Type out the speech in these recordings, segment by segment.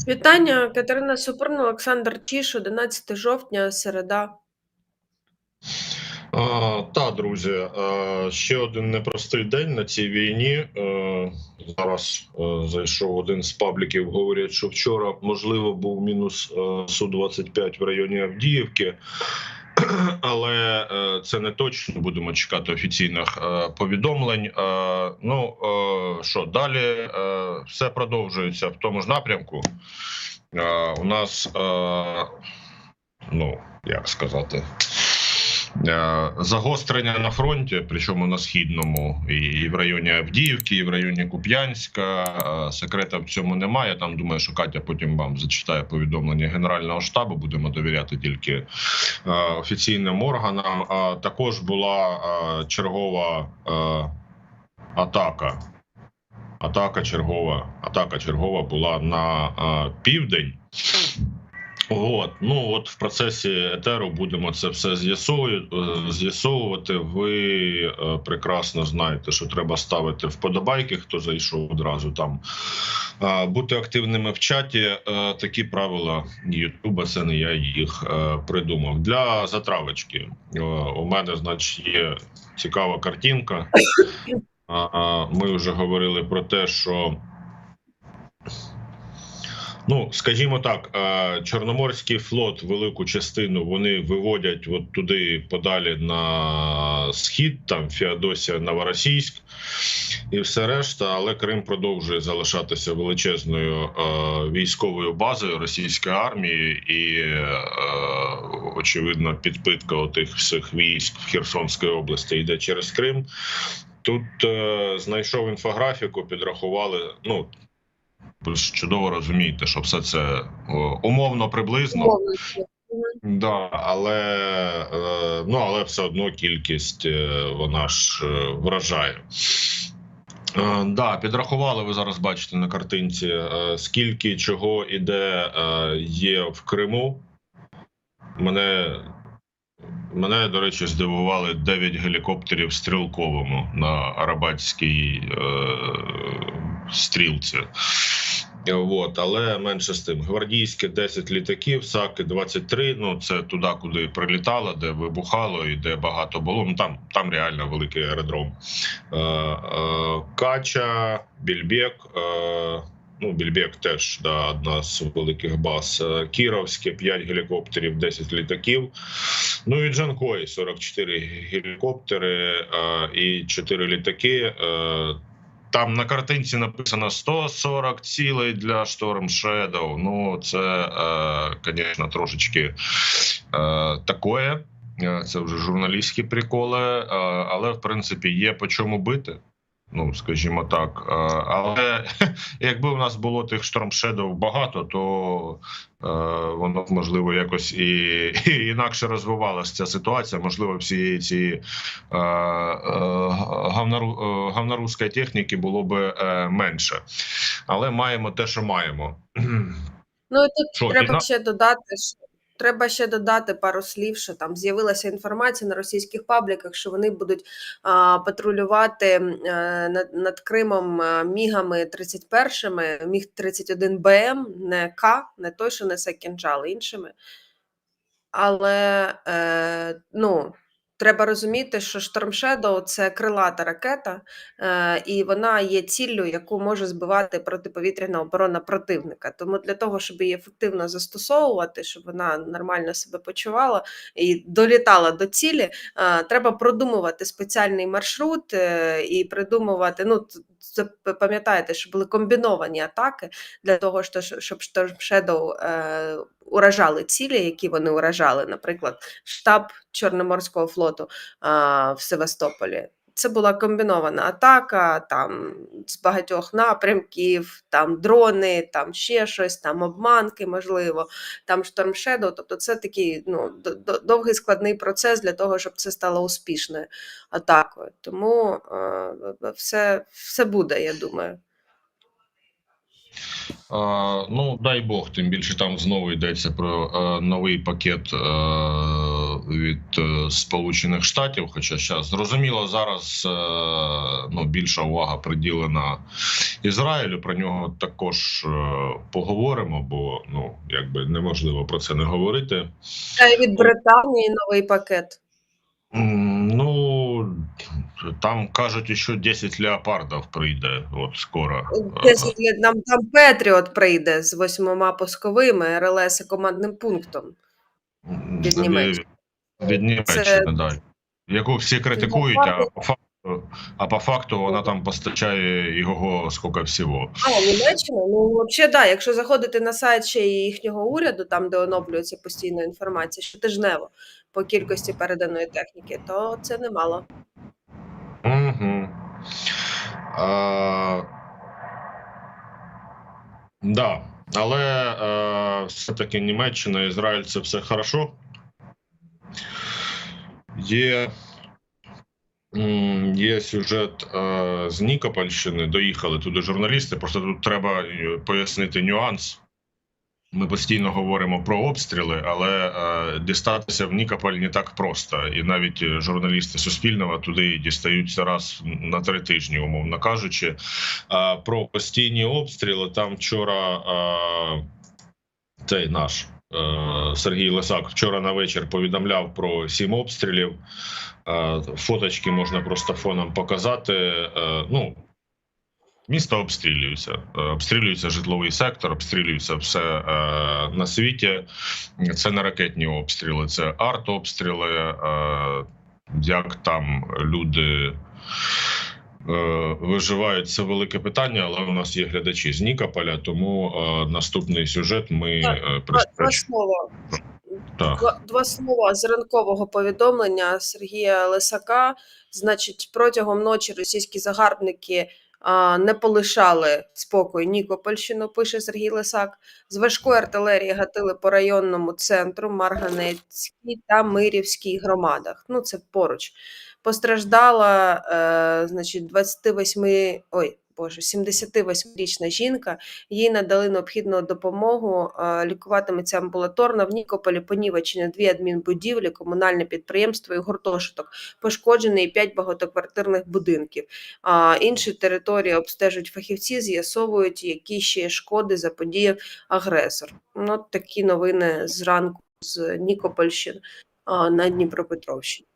Вітання, Катерина Супрун, Олександр Чіш, 11 жовтня, середа. Та, друзі, ще один непростий день на цій війні. Зараз зайшов один з пабліків, говорять, що вчора, можливо, був мінус Су-25 в районі Авдіївки. Але це не точно, будемо чекати офіційних повідомлень. Ну, що, далі все продовжується в тому ж напрямку. У нас, ну, як сказати, загострення на фронті, причому на Східному, і в районі Авдіївки, і в районі Куп'янська. Секрета в цьому немає. Там, думаю, що Катя потім вам зачитає повідомлення Генерального штабу. Будемо довіряти тільки офіційним органам. Також була чергова атака. Атака чергова була на південь. Ну от в процесі етеру будемо це все з'ясовувати. Ви прекрасно знаєте, що треба ставити вподобайки, хто зайшов одразу там. Бути активними в чаті. Такі правила Ютуба, це не я їх придумав. Для затравочки у мене, значить, є цікава картинка. Ми вже говорили про те, що, ну, скажімо так, Чорноморський флот, велику частину вони виводять от туди подалі на схід, там Феодосія, Новоросійськ і все решта, але Крим продовжує залишатися величезною військовою базою російської армії і, очевидно, підпитка отих всіх військ в Херсонській області йде через Крим. Тут знайшов інфографіку, підрахували, ну, ви ж чудово розумієте, що все це умовно приблизно. Да, але все одно кількість, вона ж вражає. Да, підрахували, ви зараз бачите на картинці, скільки чого іде, є в Криму. Мене, до речі, здивували 9 гелікоптерів стрілковому на Арабатській стрілці. От, але менше з тим. Гвардійське 10 літаків, САКи 23, ну це туди, куди прилітало, де вибухало і де багато було. Ну там реально великий аеродром. Кача, Більбек, ну Більбек теж, да, одна з великих баз. Кіровське 5 гелікоптерів, 10 літаків. Ну і Джанкой 44 гелікоптери і 4 літаки. Там на картинці написано 140 цілей для Storm Shadow. Ну, це, звісно, трошечки таке. Це вже журналістські приколи, але, в принципі, є по чому бити. Ну, скажімо так. Але якби у нас було тих Storm Shadow багато, то воно, можливо, якось і інакше розвивалася ця ситуація. Можливо, всієї цієї говноруської техніки було б менше. Але маємо те, що маємо. Ну, і тут треба ще додати пару слів, що там з'явилася інформація на російських пабліках, що вони будуть патрулювати над Кримом мігами 31-ми, міг-31БМ, не К, не той, що несе кінжал, іншими. Але, ну, треба розуміти, що Storm Shadow – це крилата ракета, і вона є ціллю, яку може збивати протиповітряна оборона противника. Тому для того, щоб її ефективно застосовувати, щоб вона нормально себе почувала і долітала до цілі, треба продумувати спеціальний маршрут і придумувати, ну, це пам'ятаєте, що були комбіновані атаки для того, щоб Storm Shadow уражали цілі, які вони уражали, наприклад, штаб Чорноморського флоту в Севастополі. Це була комбінована атака, там з багатьох напрямків, там дрони, там ще щось, там обманки, можливо, там Storm Shadow. Тобто це такий, ну, довгий складний процес для того, щоб це стало успішною атакою. Тому все буде, я думаю. Ну, дай Бог, тим більше там знову йдеться про новий пакет від Сполучених Штатів. Хоча зараз зрозуміло, зараз більша увага приділена Ізраїлю. Про нього також поговоримо, бо неможливо про це не говорити. А й від Британії новий пакет. Там кажуть, що 10 леопардів прийде скоро. 10 нам там Петріот прийде з 8 пусковими, РЛС і командним пунктом від Німеччини. Від Німеччини, так. Яку всі критикують, а по факту вона там постачає його скільки всього. Німеччина? Взагалі, так. Якщо заходити на сайт ще й їхнього уряду, там, де оновлюється постійна інформація, щотижнево по кількості переданої техніки, то це немало. Угу. Да. Але все-таки Німеччина, Ізраїль – це все хорошо. Є сюжет з Нікопольщини, доїхали туди журналісти, просто тут треба пояснити нюанс. Ми постійно говоримо про обстріли, але дістатися в Нікополь не так просто. І навіть журналісти Суспільного туди дістаються раз на 3 тижні, умовно кажучи. Про постійні обстріли там вчора цей наш Сергій Лисак вчора на вечір повідомляв про 7 обстрілів. Фоточки можна просто фоном показати. Місто обстрілюється житловий сектор, обстрілюється все на світі. Це не ракетні обстріли, це артобстріли. Як там люди виживають, це велике питання, але у нас є глядачі з Нікополя, тому наступний сюжет ми присвячимо. Два слова з ранкового повідомлення Сергія Лисака. Значить, протягом ночі російські загарбники не полишали спокою Нікопольщину, пише Сергій Лисак. З важкої артилерії гатили по районному центру, Марганецькій та Мирівській громадах. Це поруч. Постраждала, 78-річна жінка. Їй надали необхідну допомогу. Лікуватиметься амбулаторно. В Нікополі понівечені 2 адмінбудівлі, комунальне підприємство і гуртожиток. Пошкоджений 5 багатоквартирних будинків. Інші території обстежують фахівці, з'ясовують, які ще шкоди заподіяв агресор. Такі новини зранку з Нікопольщини на Дніпропетровщині.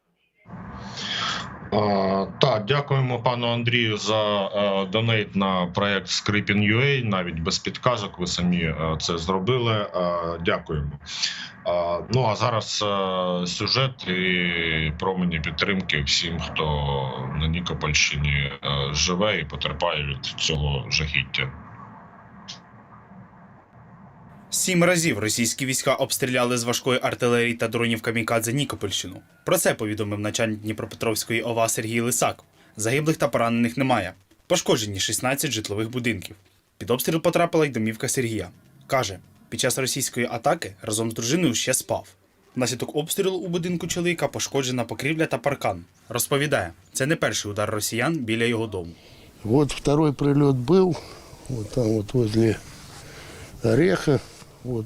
Так, дякуємо пану Андрію за донейт на проєкт Scripin.ua, навіть без підказок, ви самі це зробили. Дякуємо. А зараз сюжет і промені підтримки всім, хто на Нікопольщині живе і потерпає від цього жахіття. 7 разів російські війська обстріляли з важкої артилерії та дронів камікадзе Нікопольщину. Про це повідомив начальник Дніпропетровської ОВА Сергій Лисак. Загиблих та поранених немає. Пошкоджені 16 житлових будинків. Під обстріл потрапила й домівка Сергія. Каже, під час російської атаки разом з дружиною ще спав. Внаслідок обстрілу у будинку чоловіка пошкоджена покрівля та паркан. Розповідає, це не перший удар росіян біля його дому. Второй прильот був, там возле Ореха.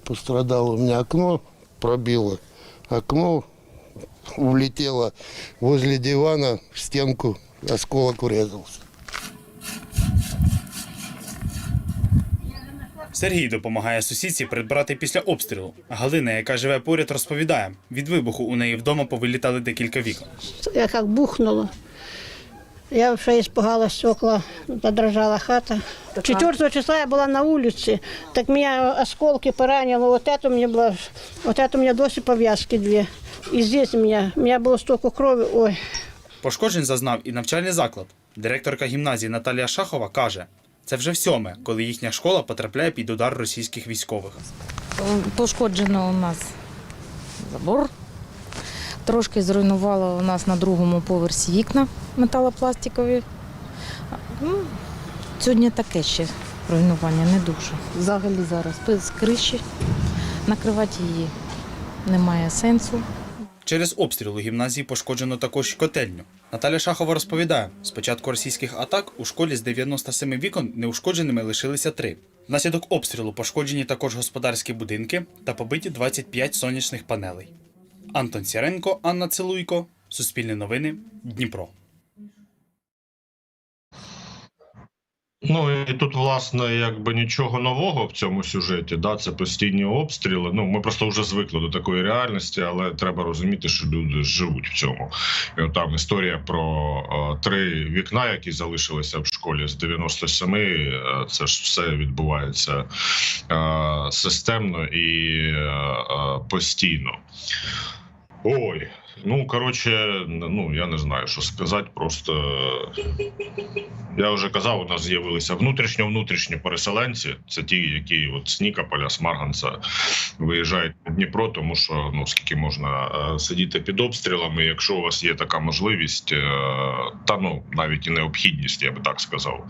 Пострадало у меня окно, пробило окно, улетело возле дивана в стенку, осколок врезался. Сергій допомагає сусідці придбати після обстрілу. Галина, яка живе поряд, розповідає, від вибуху у неї вдома повилітали декілька вікон. Як бухнуло. Я вже испугалась, стекла, задрожала хата. 4 числа я была на улице, так меня осколки поранило, вот это у меня досі пов'язки 2. И здесь у меня было столько крови, ой. Пошкоджень зазнав і навчальний заклад. Директорка гімназії Наталія Шахова каже, це вже всьоме, коли їхня школа потрапляє під удар російських військових. Пошкоджено у нас забор. Трошки зруйнувало у нас на 2-му поверсі вікна металопластикові. Сьогодні таке ще руйнування, не дуже. Взагалі зараз з криші накривати її немає сенсу. Через обстріл у гімназії пошкоджено також котельню. Наталя Шахова розповідає, з початку російських атак у школі з 97 вікон неушкодженими лишилися 3. Внаслідок обстрілу пошкоджені також господарські будинки та побиті 25 сонячних панелей. Антон Сіренко, Анна Целуйко, Суспільне новини, Дніпро. Ну і тут, власне, якби нічого нового в цьому сюжеті. Да, це постійні обстріли. Ну, ми просто вже звикли до такої реальності, але треба розуміти, що люди живуть в цьому. І от там історія про 3 вікна, які залишилися в школі з 97. Це ж все відбувається системно і постійно. Ой, ну коротше, ну я не знаю, що сказати. Просто я вже казав, у нас з'явилися внутрішньо-внутрішні переселенці. Це ті, які от з Нікополя, з Марганця виїжджають в Дніпро, тому що ну скільки можна сидіти під обстрілами. Якщо у вас є така можливість, та ну навіть і необхідність, я би так сказав,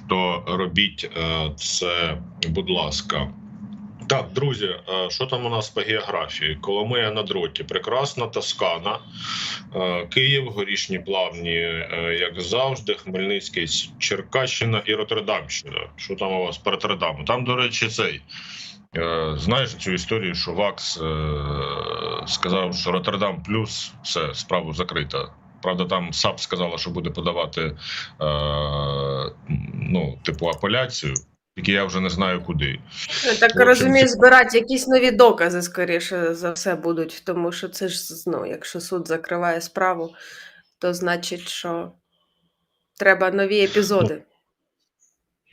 то робіть це, будь ласка. Так, друзі, що там у нас по географії? Коломия на дроті, прекрасна Тоскана, Київ, Горішні Плавні, як завжди, Хмельницький, Черкащина і Роттердамщина. Що там у вас по Роттердаму? Там, до речі, цей, знаєш цю історію, що ВАКС сказав, що Роттердам плюс, все, справа закрита. Правда, там САП сказала, що буде подавати, ну, типу, апеляцію. Тільки я вже не знаю куди. Я так розумію, збирати якісь нові докази, скоріше за все, будуть, тому що це ж, ну, якщо суд закриває справу, то значить, що треба нові епізоди.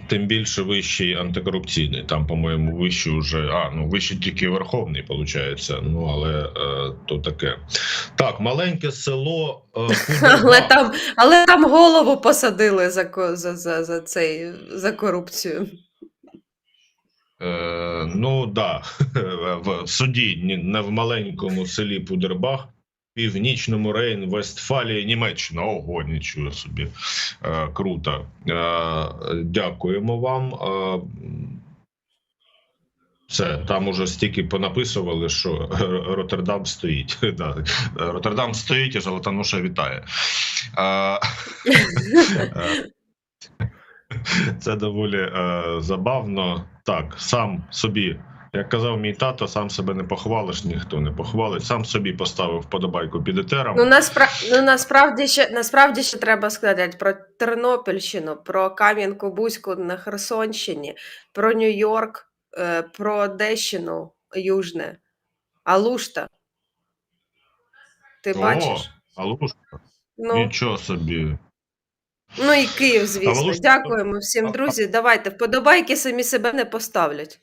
Тим більше вищий антикорупційний. Там, по-моєму, вищий вже, ну, вищий тільки Верховний, виходить. Ну, але то таке. Так, маленьке село Але там голову посадили за корупцію. Ну, да, в суді, не в маленькому селі Пудербах, північному Рейн-Вестфалії, Німеччина. Ого, нічого собі. Круто. Дякуємо вам. Все, там уже стільки понаписували, що Роттердам стоїть. Да. Роттердам стоїть і Золотоноша вітає. Це доволі забавно. Так, сам собі, як казав мій тато, сам себе не похвалиш, ніхто не похвалить. Сам собі поставив вподобайку під етером. Ну, насправді ще треба сказати про Тернопільщину, про Кам'янку-Бузьку на Херсонщині, про Нью-Йорк, про Одещину, Южне, Алушта. Ти бачиш? Алушта? Ну, Нічого собі. ну і Київ, звісно. Алушта... Дякуємо всім, друзі. Давайте, вподобайки самі себе не поставлять.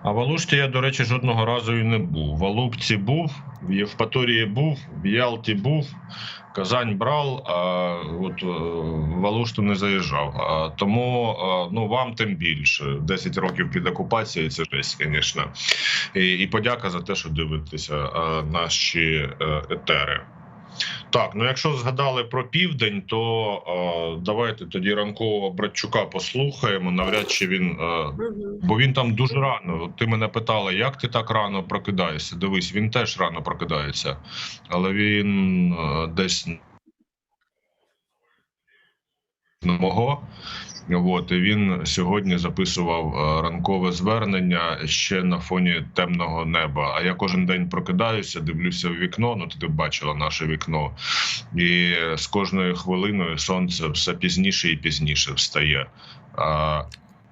А в Алушті я, до речі, жодного разу і не був. В Алупці був, в Євпаторії був, в Ялті був, Казань брав, а от в Алушту не заїжджав. Тому ну, вам тим більше. 10 років під окупацією – це жесть, звісно. І подяка за те, що дивитеся наші етери. Так, ну якщо згадали про південь, то давайте тоді ранкового Братчука послухаємо. Навряд чи він, бо він там дуже рано. Ти мене питала, як ти так рано прокидаєшся? Дивись, він теж рано прокидається, але він десь на мого. От, і він сьогодні записував ранкове звернення ще на фоні темного неба. А я кожен день прокидаюся, дивлюся в вікно, ну ти бачила наше вікно, і з кожною хвилиною сонце все пізніше і пізніше встає.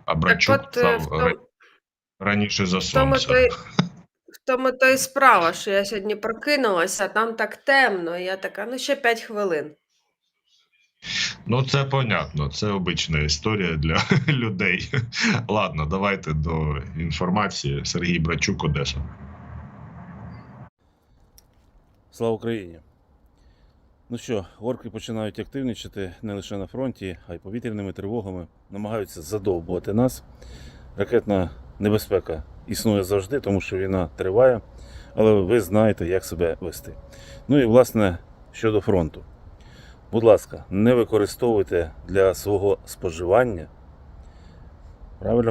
А Братчук став раніше за сонце. В тому то і справа, що я сьогодні прокинулася, а там так темно, і я така, ну ще 5 хвилин. Ну, це понятно, це обична історія для людей. Ладно, давайте до інформації. Сергій Братчук, Одеса. Слава Україні! Ну що, орки починають активнічати не лише на фронті, а й повітряними тривогами. Намагаються задовбувати нас. Ракетна небезпека існує завжди, тому що війна триває, але ви знаєте, як себе вести. Ну і, власне, щодо фронту. Будь ласка, не використовуйте для свого споживання,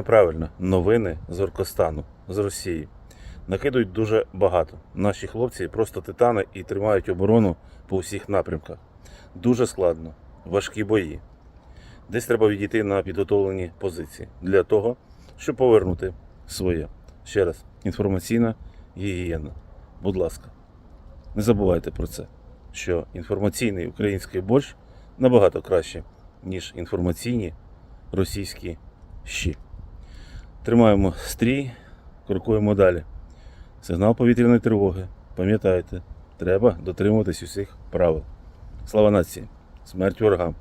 правильно, новини з Оркостану, з Росії. Накидують дуже багато. Наші хлопці просто титани і тримають оборону по всіх напрямках. Дуже складно, важкі бої. Десь треба відійти на підготовлені позиції для того, щоб повернути своє. Ще раз, інформаційна гігієна. будь ласка, не забувайте про це, що інформаційний український борщ набагато краще, ніж інформаційні російські щі. Тримаємо стрій, крокуємо далі. Сигнал повітряної тривоги. Пам'ятайте, треба дотримуватись усіх правил. Слава нації! Смерть ворогам!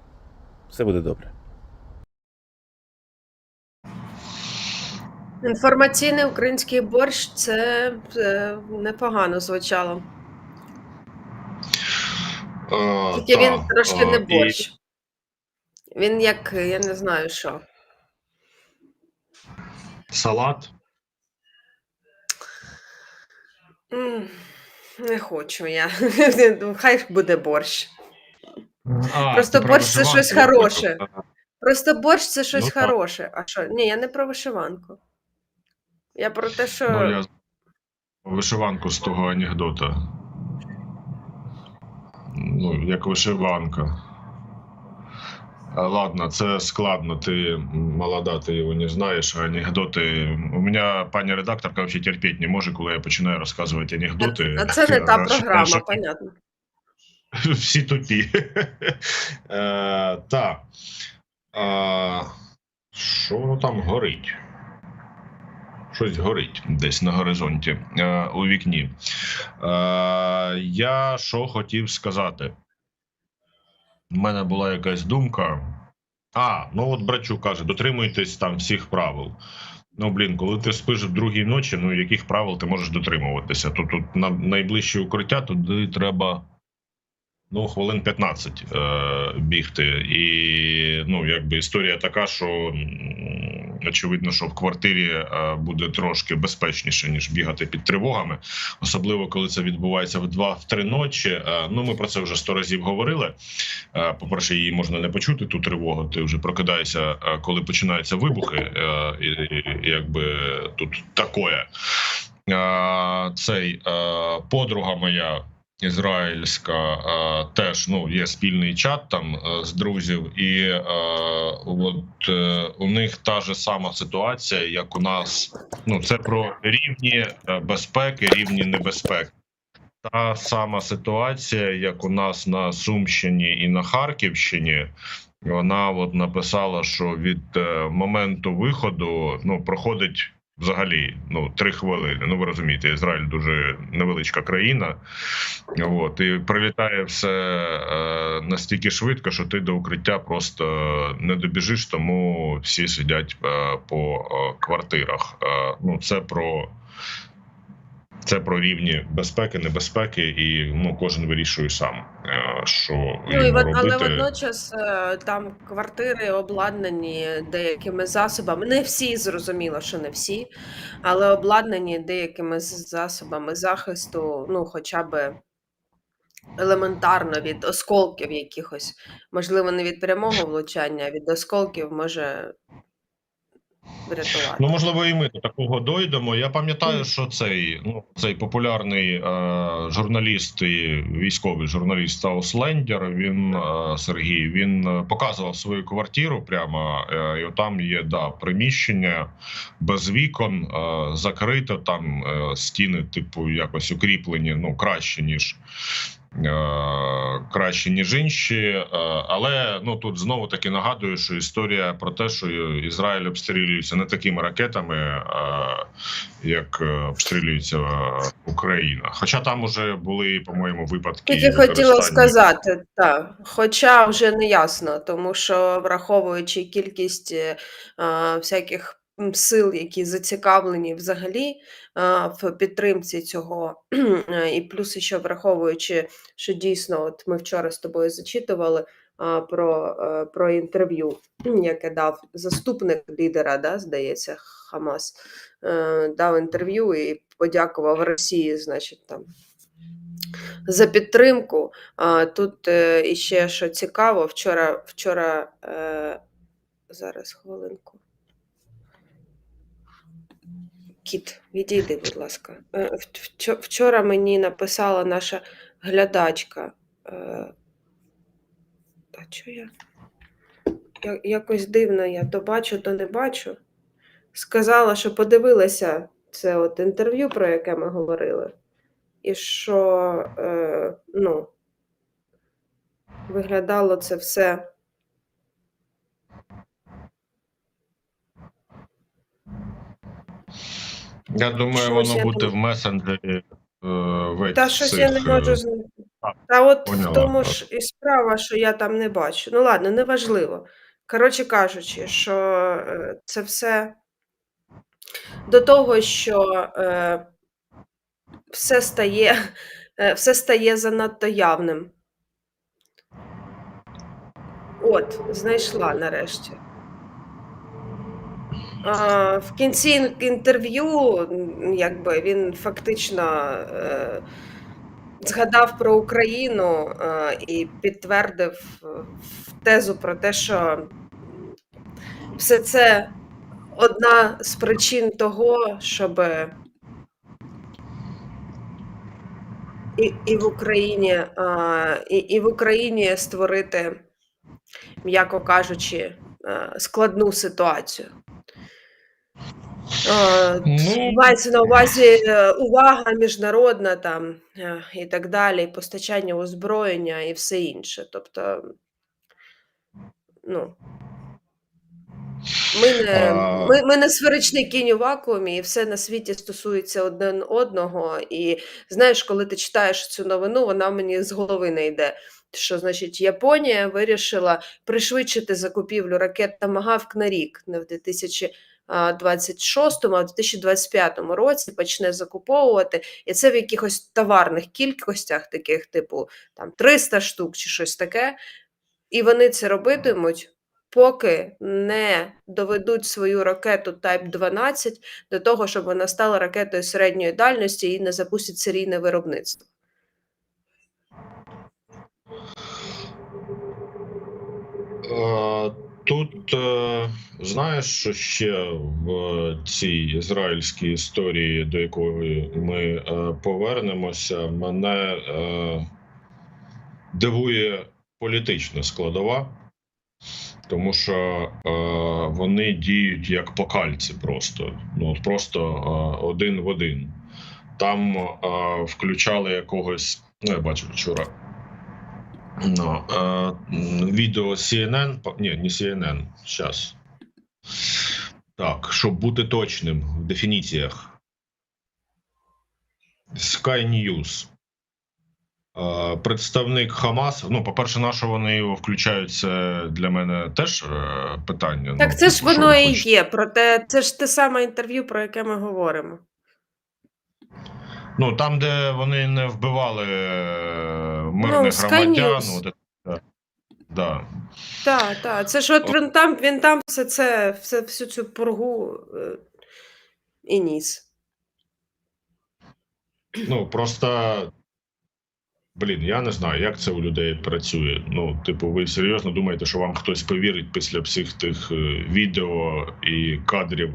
Все буде добре. Інформаційний український борщ це непогано звучало. Тільки він трошки не борщ. Він як, я не знаю що. Салат. Не хочу я. Хай буде борщ. А, Просто ти про борщ це щось вишиванку. хороше. Просто борщ це щось Ну, так. хороше. А що? Ні, я не про вишиванку. Я про те, що. Ну, я вишиванку з того анекдота. Ну, як вишиванка. Ладно, це складно, ти молода, ти його не знаєш, а анекдоти. У мене пані редакторка взагалі терпіти не може, коли я починаю розказувати анекдоти. А це не та Вона програма, що понятно. всі тупі. Так. Що воно там горить? Щось горить десь на горизонті, у вікні. Я що хотів сказати? У мене була якась думка. Ну от Брачук каже, дотримуйтесь там всіх правил. Ну, блін, коли ти спиш в другій ночі, ну яких правил ти можеш дотримуватися? Тут на найближче укриття, туди треба хвилин 15 бігти. І, якби історія така, що очевидно, що в квартирі буде трошки безпечніше, ніж бігати під тривогами. Особливо, коли це відбувається в 2-3 ночі. Ми про це вже 100 разів говорили. По-перше, її можна не почути, ту тривогу. Ти вже прокидаєшся, коли починаються вибухи. І якби тут таке. Подруга моя ізраїльська, теж є спільний чат там з друзів, і у них та ж сама ситуація, як у нас. Це про рівні безпеки, рівні небезпеки. Та сама ситуація, як у нас на Сумщині і на Харківщині. Вона написала, що від моменту виходу проходить взагалі 3 хвилини. Ви розумієте, Ізраїль дуже невеличка країна. І прилітає все настільки швидко, що ти до укриття просто не добіжиш, тому всі сидять по квартирах. Це про рівні безпеки, небезпеки, і кожен вирішує сам, що йому робити. Але водночас там квартири обладнані деякими засобами. Не всі, зрозуміло, що не всі, але обладнані деякими засобами захисту, хоча б елементарно від осколків якихось. Можливо, не від прямого влучання, а від осколків може врятувати. Можливо, і ми до такого дойдемо. Я пам'ятаю, що цей популярний журналіст і військовий журналіст Ауслендер, Сергій, він показував свою квартиру прямо, і там є приміщення без вікон, закрито, там стіни типу якось укріплені, краще, ніж інші, але тут знову-таки нагадую, що історія про те, що Ізраїль обстрілюється не такими ракетами, як обстрілюється Україна. Хоча там уже були, по-моєму, випадки Тільки хотіла сказати, так. Хоча вже не ясно, тому що враховуючи кількість всяких сил, які зацікавлені взагалі в підтримці цього, і плюс ще враховуючи, що дійсно, ми вчора з тобою зачитували про інтерв'ю, яке дав заступник лідера, здається, Хамас, дав інтерв'ю і подякував Росії, значить, там, за підтримку. Тут іще, що цікаво, вчора зараз, хвилинку. Кіт, відійди, будь ласка. Вчора мені написала наша глядачка. Та що я? Якось дивно, я то бачу, то не бачу. Сказала, що подивилася це інтерв'ю, про яке ми говорили. і що ну, виглядало це все. Я думаю, Щось воно я буде не- в месенджері в Та щось я не цих, можу знайти. а, Та от в поняла. тому ж і справа, що я там не бачу. Ну ладно, неважливо. Коротше кажучи, що це все до того, що все стає занадто явним. От, знайшла нарешті. В кінці інтерв'ю, якби він фактично згадав про Україну і підтвердив тезу про те, що все це одна з причин того, щоб і в Україні, і в Україні створити, м'яко кажучи, складну ситуацію. Ну, Мається на увазі увага міжнародна там і так далі, постачання озброєння і все інше. Тобто, ну, ми не сферичний кінь у вакуумі, і все на світі стосується один одного. І знаєш, коли ти читаєш цю новину, вона мені з голови не йде. Що, значить, Японія вирішила пришвидшити закупівлю ракет «Томагавк» на рік, не в 2026, а в 2025 році почне закуповувати, і це в якихось товарних кількостях, таких типу там 300 штук чи щось таке, і вони це робитимуть, поки не доведуть свою ракету Type 12 до того, щоб вона стала ракетою середньої дальності і не запустять серійне виробництво. Тут, знаєш, що ще в цій ізраїльській історії, до якої ми повернемося, мене дивує політична складова, тому що вони діють як по кальці просто, ну просто один в один. Там включали якогось, ну я бачив вчора, відео CNN, ні, не CNN, зараз. Так, щоб бути точним в дефініціях. Sky News. Представник Хамас, ну, по-перше, на що вони його включають, це для мене теж питання. Так ну, це ж типу, що воно ви і хочете? є, проте це ж те саме інтерв'ю, про яке ми говоримо. Ну, там, де вони не вбивали мирних Sky громадян. News. От, да. Так, це ж от він там всю цю пургу і ніс. Ну, просто, блін, я не знаю, як це у людей працює. Ну, типу, ви серйозно думаєте, що вам хтось повірить після всіх тих відео і кадрів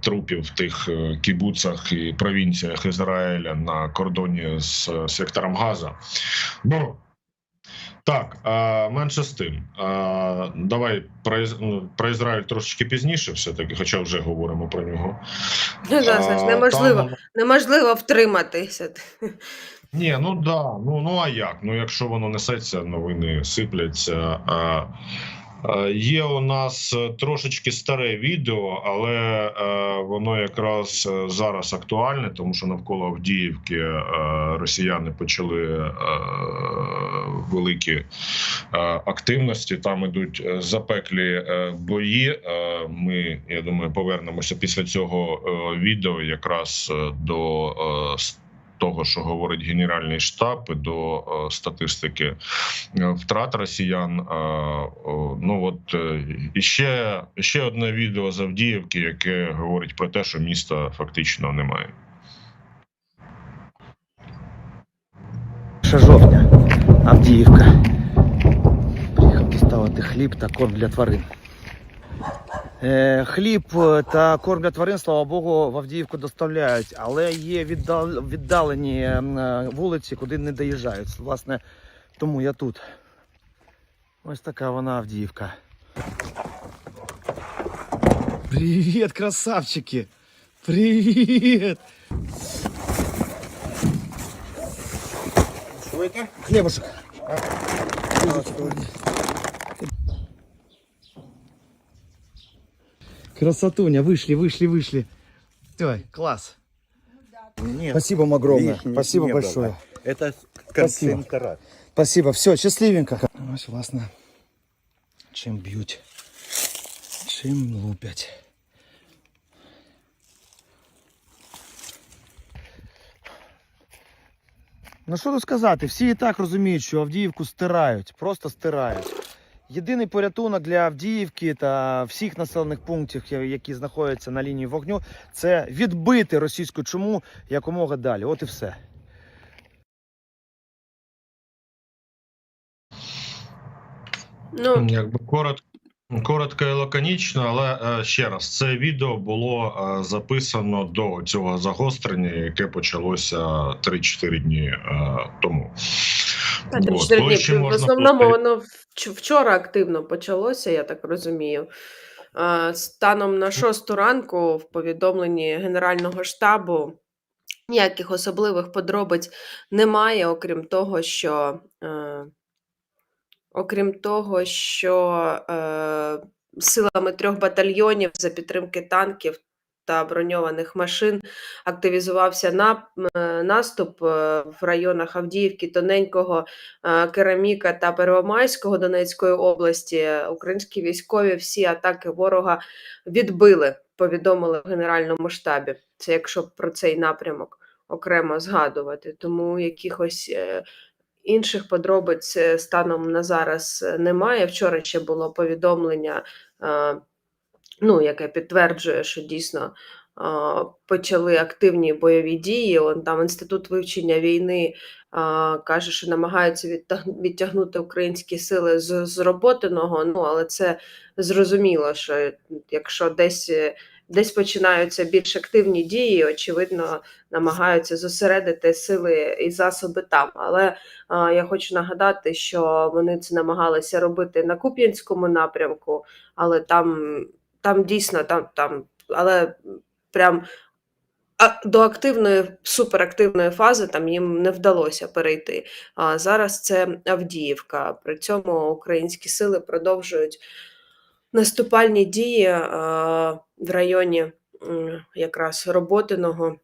трупів в тих кібуцах і провінціях Ізраїля на кордоні з сектором Газа? Ну, так, менше з тим. Давай про Ізраїль трошечки пізніше все-таки, хоча вже говоримо про нього. Ну, неможливо втриматися. Ні, ну да, ну а як? Ну якщо воно несеться, новини сипляться. Є у нас трошечки старе відео, але воно якраз зараз актуальне, тому що навколо Авдіївки росіяни почали великі активності. Там ідуть запеклі бої. Ми, я думаю, повернемося після цього відео якраз до того, що говорить Генеральний штаб, до статистики втрат росіян. Ну от іще одне відео з Авдіївки, яке говорить про те, що міста фактично немає. 1 жовтня, Авдіївка. Приїхав доставити хліб та корм для тварин. Хліб та корм для тварин, слава Богу, в Авдіївку доставляють, але є віддалені вулиці, куди не доїжджають. Власне, тому я тут. Ось така вона Авдіївка. Привіт, красавчики! Привіт! Хлебушек. Красотуня, вышли. Ой, класс. Спасибо вам огромное. Спасибо большое. Это Спасибо. концентрат. Спасибо, все, щасливенько. Ось, власне, чим б'ють, чим лупять. Ну що тут сказати, всі і так розуміють, що Авдіївку стирають, просто стирають. Єдиний порятунок для Авдіївки та всіх населених пунктів, які знаходяться на лінії вогню, це відбити російську чуму якомога далі. От і все. Ну, Якби коротко і лаконічно, але ще раз, це відео було записано до цього загострення, яке почалося 3-4 дні тому. та, От, 3-4 то, що дні. В можна основному було- воно вчора активно почалося, я так розумію. Станом на 6 ранку в повідомленні Генерального штабу ніяких особливих подробиць немає, окрім того, що силами 3 батальйонів за підтримки танків та броньованих машин активізувався наступ в районах Авдіївки, Тоненького, Кераміка та Первомайського Донецької області. Українські військові всі атаки ворога відбили, повідомили в Генеральному штабі. Це якщо про цей напрямок окремо згадувати. Тому якихось інших подробиць станом на зараз немає. Вчора ще було повідомлення, яке підтверджує, що дійсно почали активні бойові дії. Там Інститут вивчення війни каже, що намагаються відтягнути українські сили з Роботиного, але це зрозуміло, що якщо десь починаються більш активні дії, очевидно, намагаються зосередити сили і засоби там. Але я хочу нагадати, що вони це намагалися робити на Куп'янському напрямку, але там дійсно, але прям до активної, суперактивної фази там їм не вдалося перейти. А зараз це Авдіївка. При цьому українські сили продовжують наступальні дії в районі якраз Роботиного,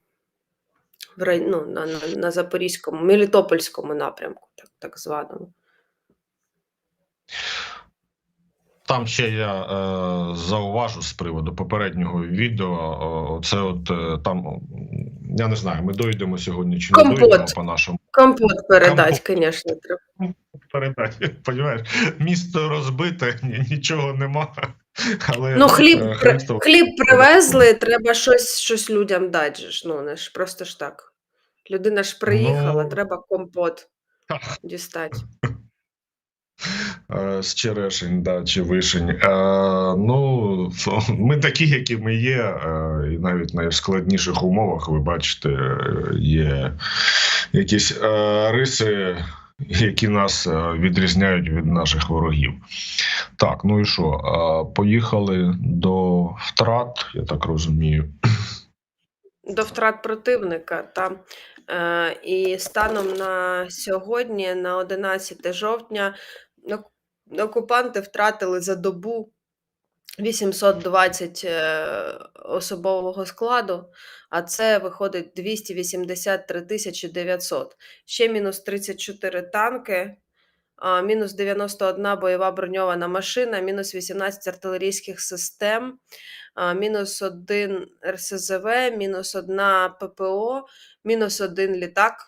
на Запорізькому, Мелітопольському напрямку, так званому. Там ще я зауважу з приводу попереднього відео. Це там, я не знаю, ми дойдемо сьогодні чи не дойдемо по нашому. Компот передать, звісно, треба. Передати, розумієш? Місто розбите, нічого нема. Але Хліб привезли, треба щось людям дати. Не ж просто ж так. Людина ж приїхала, треба компот дістати. З черешень, чи вишень. Ми такі, які ми є, і навіть в найскладніших умовах, ви бачите, є якісь риси, які нас відрізняють від наших ворогів. Так, ну і що? Поїхали до втрат, я так розумію. До втрат противника, і станом на сьогодні, на 11 жовтня, окупанти втратили за добу 820 особового складу, а це виходить 283 900. Ще мінус 34 танки, мінус 91 бойова броньована машина, мінус 18 артилерійських систем, мінус 1 РСЗВ, мінус 1 ППО, мінус 1 літак,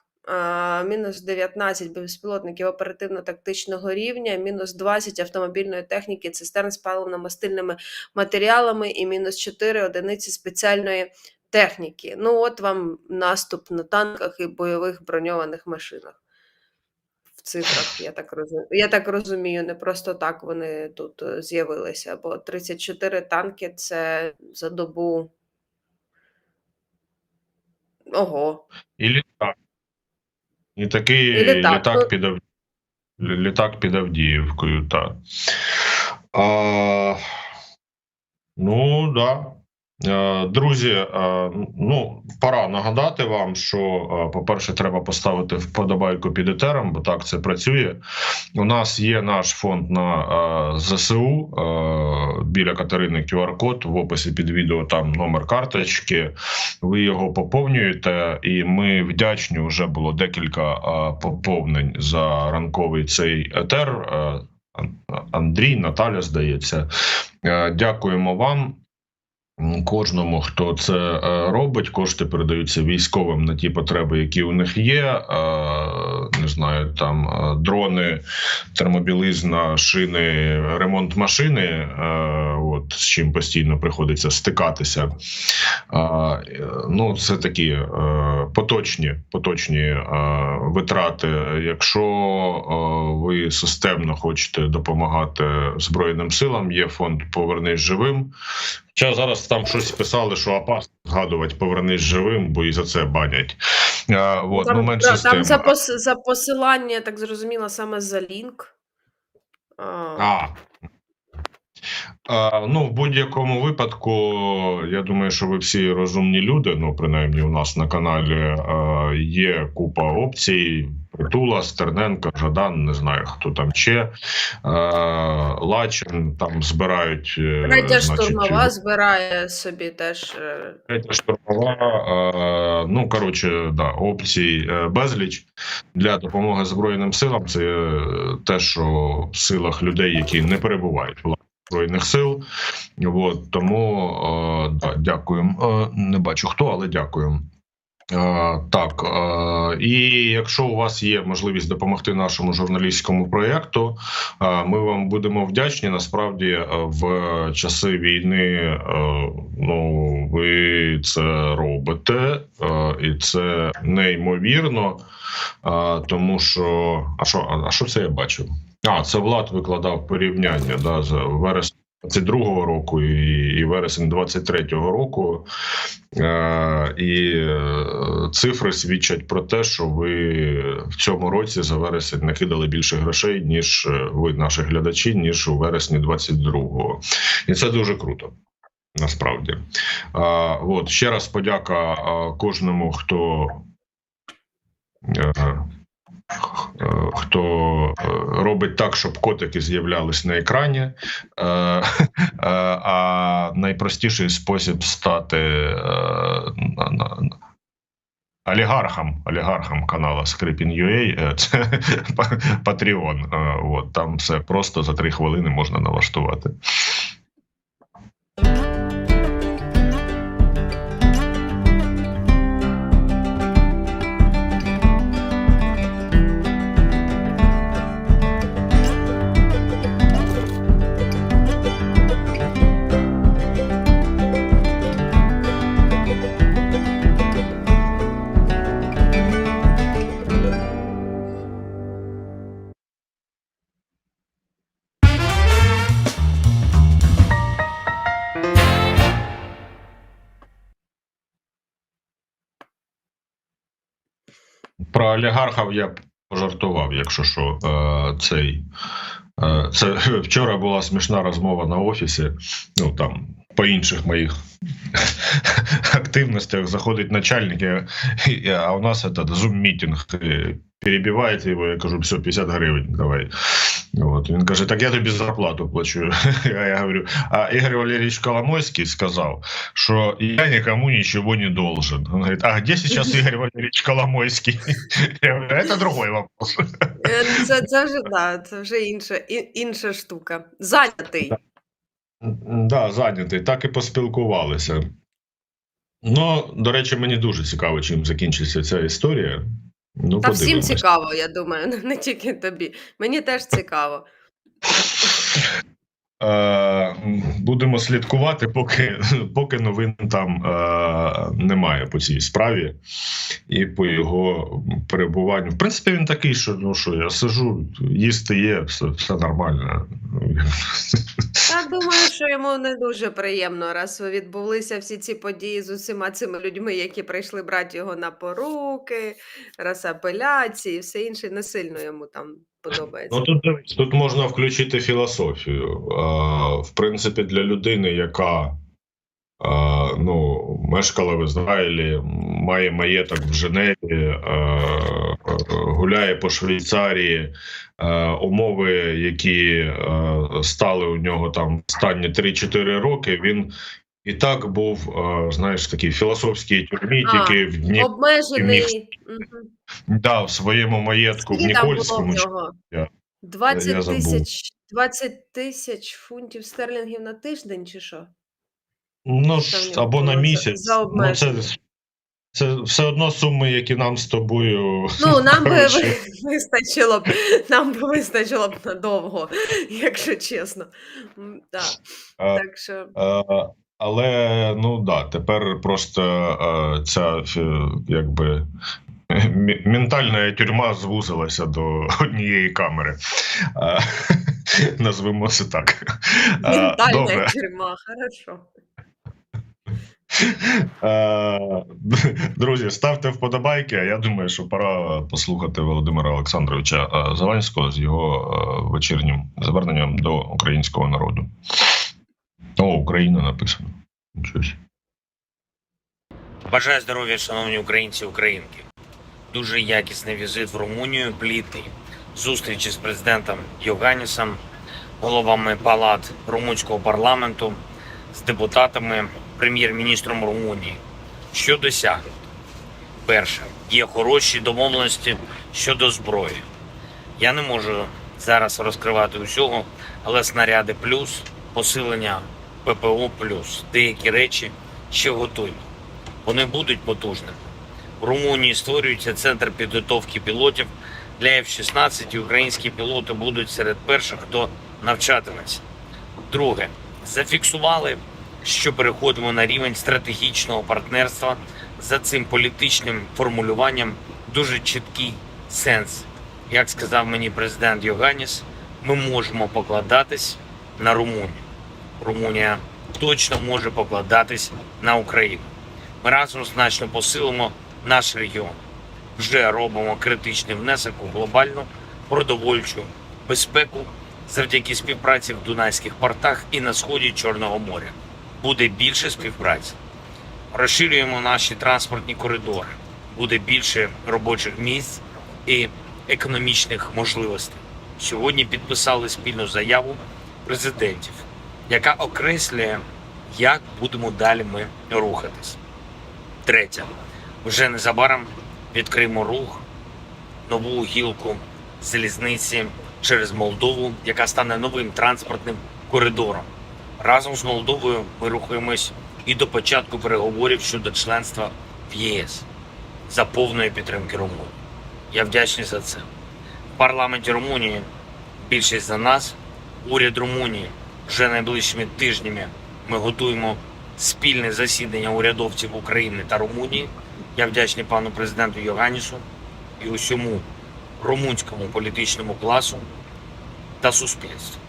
мінус 19 безпілотників оперативно-тактичного рівня, мінус 20 автомобільної техніки, цистерн з паливно-мастильними матеріалами і мінус 4 одиниці спеціальної техніки. От вам наступ на танках і бойових броньованих машинах. В цифрах, я так розумію, не просто так вони тут з'явилися, бо 34 танки – це за добу. Ого. І літак. І такий літак під Авдіївкою, так. Да. Друзі, ну, пора нагадати вам, що, по-перше, треба поставити вподобайку під етером, бо так це працює. У нас є наш фонд на ЗСУ, біля Катерини QR-код, в описі під відео там номер карточки, ви його поповнюєте, і ми вдячні, вже було декілька поповнень за ранковий цей етер. Андрій, Наталя, здається. Дякуємо вам. Кожному, хто це робить, кошти передаються військовим на ті потреби, які у них є. Не знаю, там дрони, термобілизна, шини, ремонт машини, от, з чим постійно приходиться стикатися. Ну, це такі поточні витрати. Якщо ви системно хочете допомагати Збройним силам, є фонд «Повернись живим». Хоча зараз там щось писали, що опасно згадувати «Повернись живим», бо і за це банять. От, Там, ну, менше з тим. там за посилання, так зрозуміло, саме за лінк. Ну, в будь-якому випадку, я думаю, що ви всі розумні люди, ну, принаймні у нас на каналі є купа опцій. Притула, Стерненко, Жадан, не знаю, хто там ще. Лачин там збирають. Третя штурмова збирає собі теж. Третя штурмова, ну, коротше, да, опцій безліч для допомоги Збройним силам. Це те, що в силах людей, які не перебувають в Збройних сил. От, тому да, дякуємо. Не бачу хто, але дякуємо. Так, і якщо у вас є можливість допомогти нашому журналістському проєкту, ми вам будемо вдячні. Насправді, в часи війни, ну, ви це робите, і це неймовірно, тому що... А що це я бачив? Це Влад викладав порівняння, да, з вересня 22-го року і вересень 23-го року. І цифри свідчать про те, що ви в цьому році за вересень накидали більше грошей, ніж ви, наші глядачі, ніж у вересні 22-го. І це дуже круто, насправді. От, ще раз подяка кожному, хто робить так, щоб котики з'являлись на екрані. А найпростіший спосіб стати олігархом каналу Скрипін.ua – це Patreon. От, там все просто за 3 хвилини можна налаштувати. Про олігархів я пожартував, якщо що. Це вчора була смішна розмова на офісі, ну там по інших моїх активностях заходить начальник, а у нас зум-мітинг, перебиваєте його, я кажу, все, 50 гривень, давай. От. Він каже, так я тобі зарплату плачу. А я говорю, а Ігор Валерійович Коломойський сказав, що я нікому нічого не должен. Він говорить, а де зараз Ігор Валерійович Коломойський? Я говорю, це другой вопрос. Це вже інша штука. Зайнятий. Да, зайнятий. Так і поспілкувалися. Ну, до речі, мені дуже цікаво, чим закінчиться ця історія. Ну, та всім подивимось. цікаво, я думаю, не тільки тобі. Мені теж цікаво. Будемо слідкувати, поки новин там немає по цій справі і по його перебуванню. В принципі, він такий, що, ну, що я сижу, їсти є, все нормально. Я думаю, що йому не дуже приємно, раз відбулися всі ці події з усіма цими людьми, які прийшли брати його на поруки, раз апеляції, все інше, не сильно йому там подобається. Ну, тут можна включити філософію. В принципі, для людини, яка мешкала в Ізраїлі, має маєток в Женеві, гуляє по Швейцарії, умови, які стали у нього там останні 3-4 роки, він і так був, знаєш, такий філософській тюрмі, тільки в Дніпрі. Обмежений. Да, в своєму маєтку в Скільки там було в Нікольському. нього? Я 20 забув. тисяч фунтів стерлінгів на тиждень чи що? Ну, Що в нього або на було місяць. за Ну, обмеження? це все одно суми, які нам з тобою. Ну, нам би коротше, вистачило б надовго, якщо чесно. Так. е, Так що Але, ну да, тепер просто ця якби ментальна тюрма звузилася до однієї камери. Назвемо це так. ментальна Добре. тюрма, хорошо. Друзі, ставте вподобайки, а я думаю, що пора послухати Володимира Олександровича Зеленського з його вечірнім зверненням до українського народу. О, Україна написано. Щось. Бажаю здоров'я, шановні українці і українки. Дуже якісний візит в Румунію, плідний. Зустрічі з президентом Йоганнісом, головами палат румунського парламенту, з депутатами, прем'єр-міністром Румунії. Що досягнуто? Перше. Є хороші домовленості щодо зброї. Я не можу зараз розкривати усього, але снаряди плюс, посилення ППО плюс. Деякі речі ще готові. Вони будуть потужними. В Румунії створюється центр підготовки пілотів для F-16, і українські пілоти будуть серед перших, хто навчатиметься. Друге. Зафіксували, що переходимо на рівень стратегічного партнерства. За цим політичним формулюванням дуже чіткий сенс. Як сказав мені президент Йоганніс, ми можемо покладатись на Румунію. Румунія точно може покладатись на Україну. Ми разом значно посилимо наш регіон. Вже робимо критичний внесок у глобальну продовольчу безпеку завдяки співпраці в Дунайських портах і на сході Чорного моря. Буде більше співпраці. Розширюємо наші транспортні коридори. Буде більше робочих місць і економічних можливостей. Сьогодні підписали спільну заяву президентів, яка окреслює, як будемо далі ми рухатись. Третє. Вже незабаром відкриємо рух, нову гілку залізниці через Молдову, яка стане новим транспортним коридором. Разом з Молдовою ми рухаємось і до початку переговорів щодо членства в ЄС за повної підтримки Румунії. Я вдячний за це. В парламенті Румунії більшість за нас. Уряд Румунії вже найближчими тижнями ми готуємо спільне засідання урядовців України та Румунії. Я вдячний пану президенту Йоганнісу і усьому румунському політичному класу та суспільству.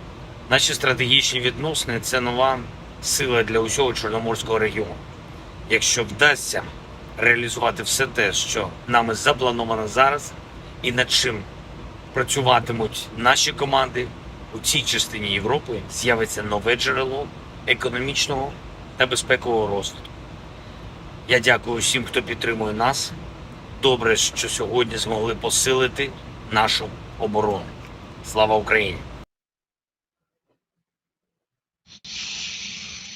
Наші стратегічні відносини – це нова сила для усього Чорноморського регіону. Якщо вдасться реалізувати все те, що нами заплановано зараз, і над чим працюватимуть наші команди, у цій частині Європи з'явиться нове джерело економічного та безпекового розвитку. Я дякую всім, хто підтримує нас. Добре, що сьогодні змогли посилити нашу оборону. Слава Україні!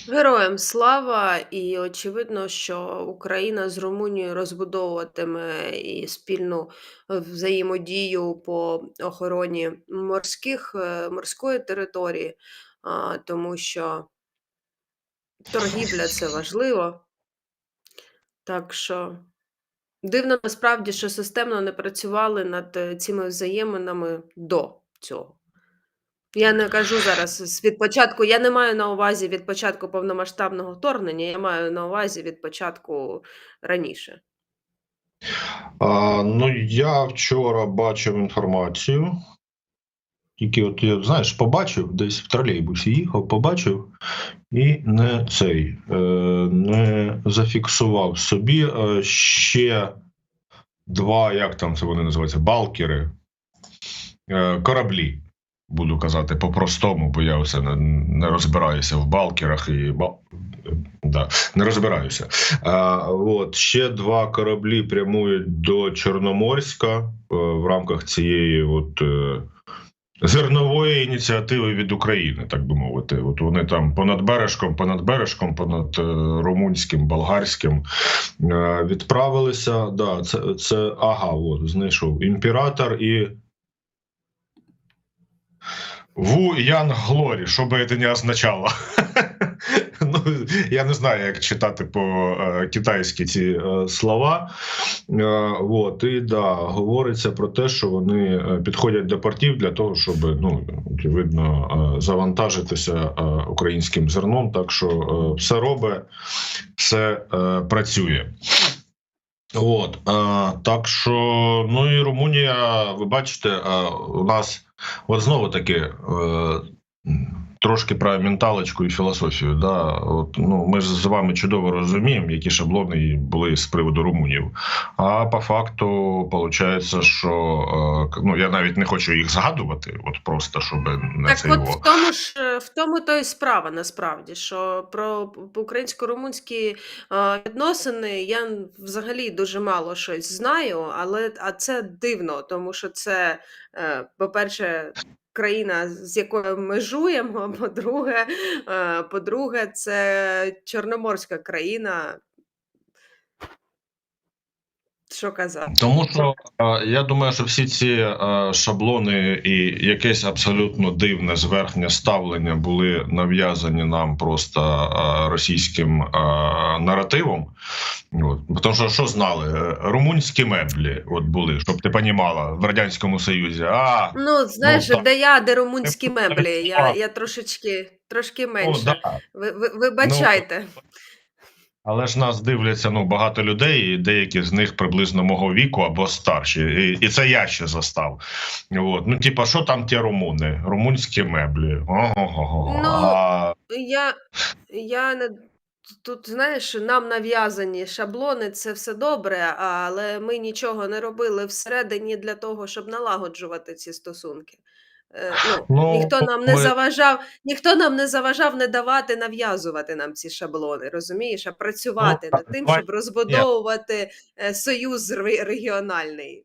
Героям слава, і очевидно, що Україна з Румунією розбудовуватиме і спільну взаємодію по охороні морської території, тому що торгівля – це важливо. Так що дивно насправді, що системно не працювали над цими взаєминами до цього. Я не кажу зараз від початку, я не маю на увазі від початку повномасштабного вторгнення, я маю на увазі від початку раніше. Ну, я вчора бачив інформацію. Тільки от я, знаєш, побачив, десь в тролейбусі їхав, побачив і не зафіксував собі ще два, як там це вони називаються, балкери, кораблі. Буду казати по-простому, бо я все не розбираюся в балкерах і Да, не розбираюся. От ще 2 кораблі прямують до Чорноморська в рамках цієї зернової ініціативи від України, так би мовити. От вони там понад бережком, понад румунським, болгарським відправилися. Да, це знайшов імператор і Ву Ян Глорі, що би це не означало. Ну, я не знаю, як читати по-китайськи ці слова. І говориться про те, що вони підходять до портів для того, щоб, очевидно, завантажитися українським зерном. Так що все робить, все працює. Так що, і Румунія, ви бачите, у нас знову таки трошки про менталочку і філософію. Да? Ми ж з вами чудово розуміємо, які шаблони були з приводу румунів. А по факту, виходить, що я навіть не хочу їх згадувати, просто, щоб не Так це от його. в тому то і справа, насправді, що про українсько-румунські відносини я взагалі дуже мало щось знаю, а це дивно, тому що це, по-перше, країна, з якою межуємо, по-друге, це Чорноморська країна. Що казати? Тому що я думаю, що всі ці шаблони і якесь абсолютно дивне зверхнє ставлення були нав'язані нам просто російським наративом. Тому що знали? Румунські меблі були, щоб ти розуміла, в Радянському Союзі. Знаєш, де румунські меблі, я трошки менше. Да. Вибачайте. Але ж нас дивляться багато людей, і деякі з них приблизно мого віку або старші. І це я ще застав. Що там ті румуни? Румунські меблі. Я не... Тут, знаєш, нам нав'язані шаблони, це все добре, але ми нічого не робили всередині для того, щоб налагоджувати ці стосунки. Ніхто нам не заважав не давати, нав'язувати нам ці шаблони, розумієш, а працювати над тим, щоб розбудовувати союз регіональний.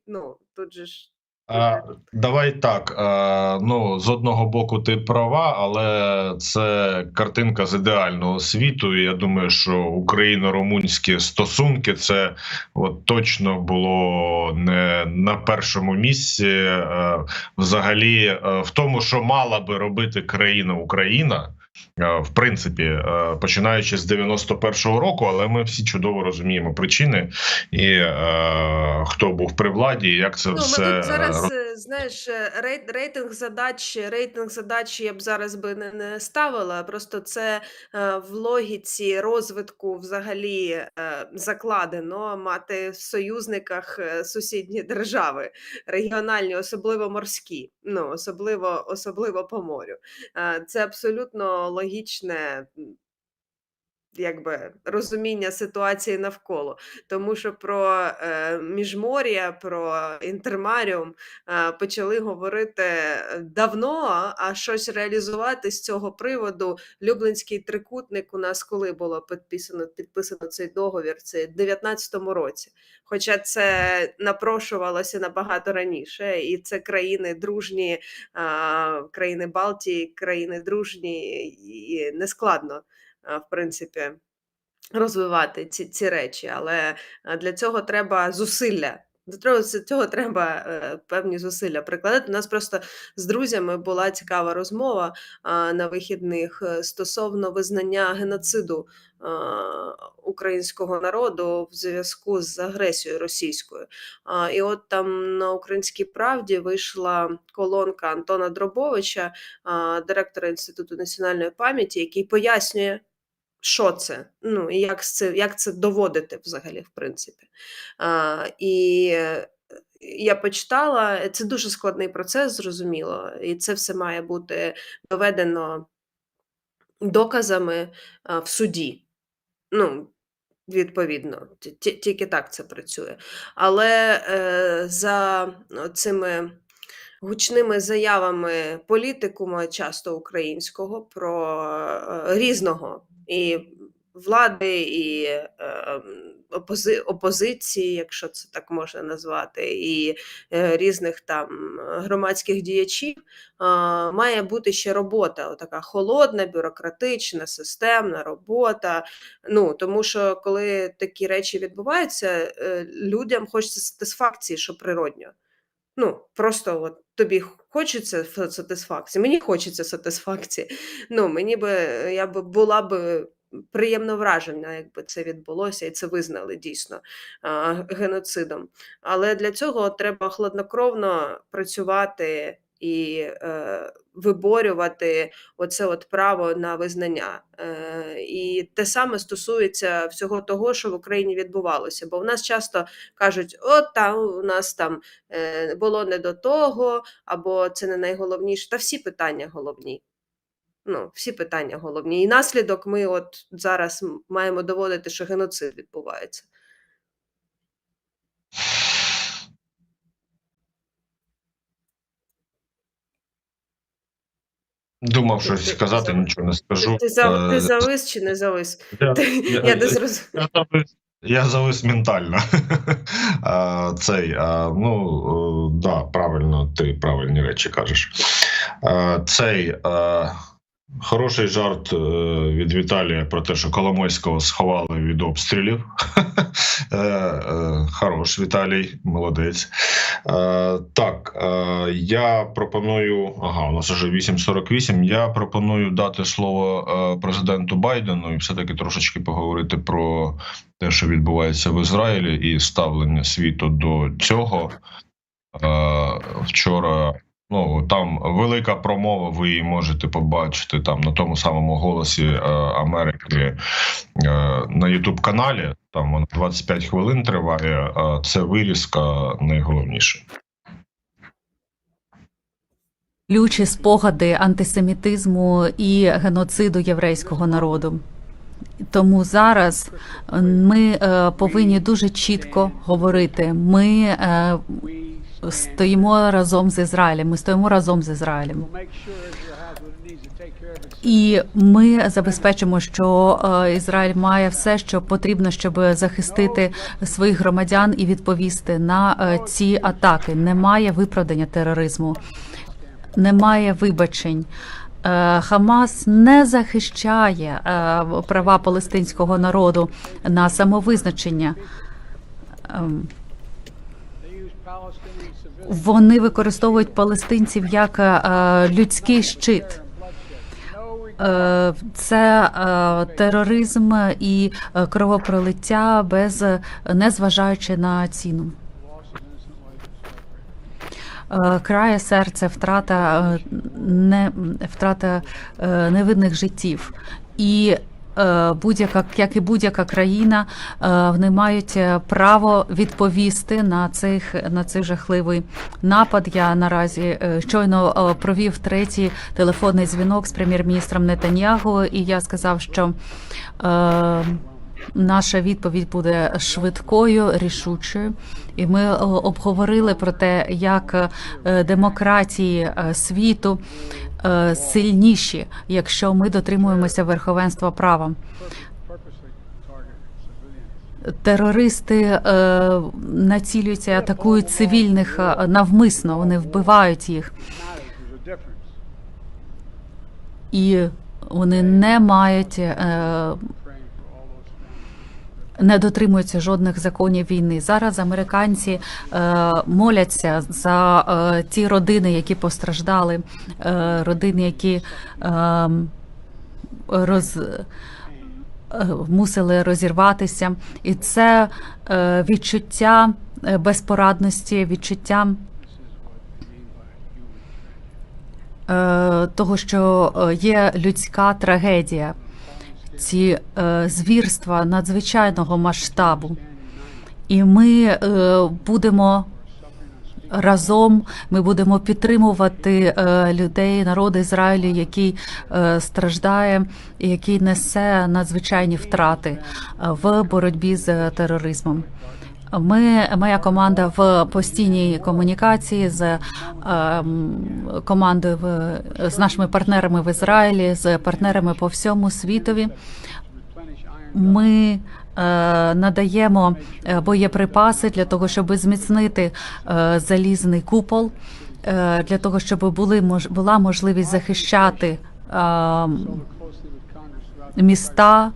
Тут же ж... Давай так, з одного боку ти права, але це картинка з ідеального світу, і я думаю, що україно-румунські стосунки це точно було не на першому місці взагалі в тому, що мала би робити країна Україна, в принципі, починаючи з 91-го року, але ми всі чудово розуміємо причини і хто був при владі, і як це все... Ми тут зараз, знаєш, рейтинг задач я б зараз би не ставила, просто це в логіці розвитку взагалі закладено мати в союзниках сусідні держави, регіональні, особливо морські, особливо по морю. Це абсолютно логічне розуміння ситуації навколо. Тому що про Міжмор'я, про Інтермаріум почали говорити давно, а щось реалізувати з цього приводу. Люблінський трикутник у нас коли було підписано цей договір? Це в 19-му році. Хоча це напрошувалося набагато раніше, і це країни дружні, країни Балтії, країни дружні, і нескладно, в принципі, розвивати ці речі, але для цього треба зусилля. Для цього треба певні зусилля прикладати. У нас просто з друзями була цікава розмова на вихідних стосовно визнання геноциду українського народу в зв'язку з агресією російською. І от там на «Українській правді» вийшла колонка Антона Дробовича, директора Інституту національної пам'яті, який пояснює, що це, і як це доводити взагалі, в принципі. І я почитала, це дуже складний процес, зрозуміло, і це все має бути доведено доказами в суді. Відповідно, тільки так це працює. Але за цими гучними заявами політикума, часто українського, про різного, і влади і опозиції, якщо це так можна назвати, і різних там громадських діячів, має бути ще робота, така холодна, бюрократична, системна робота. Ну, тому що коли такі речі відбуваються, людям хочеться сатисфакції, що природньо. Ну, просто от тобі хочеться сатисфакції, мені хочеться сатисфакції. Ну, я б була б приємно вражена, якби це відбулося і це визнали дійсно геноцидом. Але для цього треба хладнокровно працювати і виборювати оце от право на визнання. І те саме стосується всього того, що в Україні відбувалося. Бо в нас часто кажуть, от там у нас там було не до того, або це не найголовніше. Та всі питання головні. Ну, всі питання головні. І наслідок ми от зараз маємо доводити, що геноцид відбувається. Думав щось сказати, нічого не скажу. Ти завис чи не завис? Я не зрозумів. Я завис ментально. Да, правильно, ти правильні речі кажеш. Хороший жарт від Віталія про те, що Коломойського сховали від обстрілів. Хорош, Віталій, молодець. Так, я пропоную, у нас вже 8:48, я пропоную дати слово президенту Байдену і все-таки трошечки поговорити про те, що відбувається в Ізраїлі і ставлення світу до цього. Вчора там велика промова, ви її можете побачити там на тому самому «Голосі Америки» на YouTube-каналі. Там вона 25 хвилин триває, це вирізка найголовніше. Лючі спогади антисемітизму і геноциду єврейського народу. Тому зараз ми повинні дуже чітко говорити. Ми стоїмо разом з Ізраїлем. Ми стоїмо разом з Ізраїлем. І ми забезпечимо, що Ізраїль має все, що потрібно, щоб захистити своїх громадян і відповісти на ці атаки. Немає виправдання тероризму, немає вибачень. Хамас не захищає права палестинського народу на самовизначення. Вони використовують палестинців як людський щит. Це тероризм і кровопролиття незважаючи на ціну. Крає серце, втрата невинних життів. І як і будь-яка країна, вони мають право відповісти на цей жахливий напад. Я наразі щойно провів третій телефонний дзвінок з прем'єр-міністром Нетаньягу, і я сказав, що наша відповідь буде швидкою, рішучою. І ми обговорили про те, як демократії світу сильніші, якщо ми дотримуємося верховенства права. Терористи націлюються, атакують цивільних навмисно, вони вбивають їх. І вони не дотримуються жодних законів війни. Зараз американці моляться за ті родини, які постраждали, родини, які мусили розірватися. І це відчуття безпорадності, відчуття того, що є людська трагедія. Ці звірства надзвичайного масштабу. І ми будемо разом, ми будемо підтримувати людей, народ Ізраїлю, який страждає, який несе надзвичайні втрати в боротьбі з тероризмом. Моя команда в постійній комунікації з командою, з нашими партнерами в Ізраїлі, з партнерами по всьому світові. ми надаємо боєприпаси для того, щоб зміцнити залізний купол, для того, щоб була можливість захищати міста.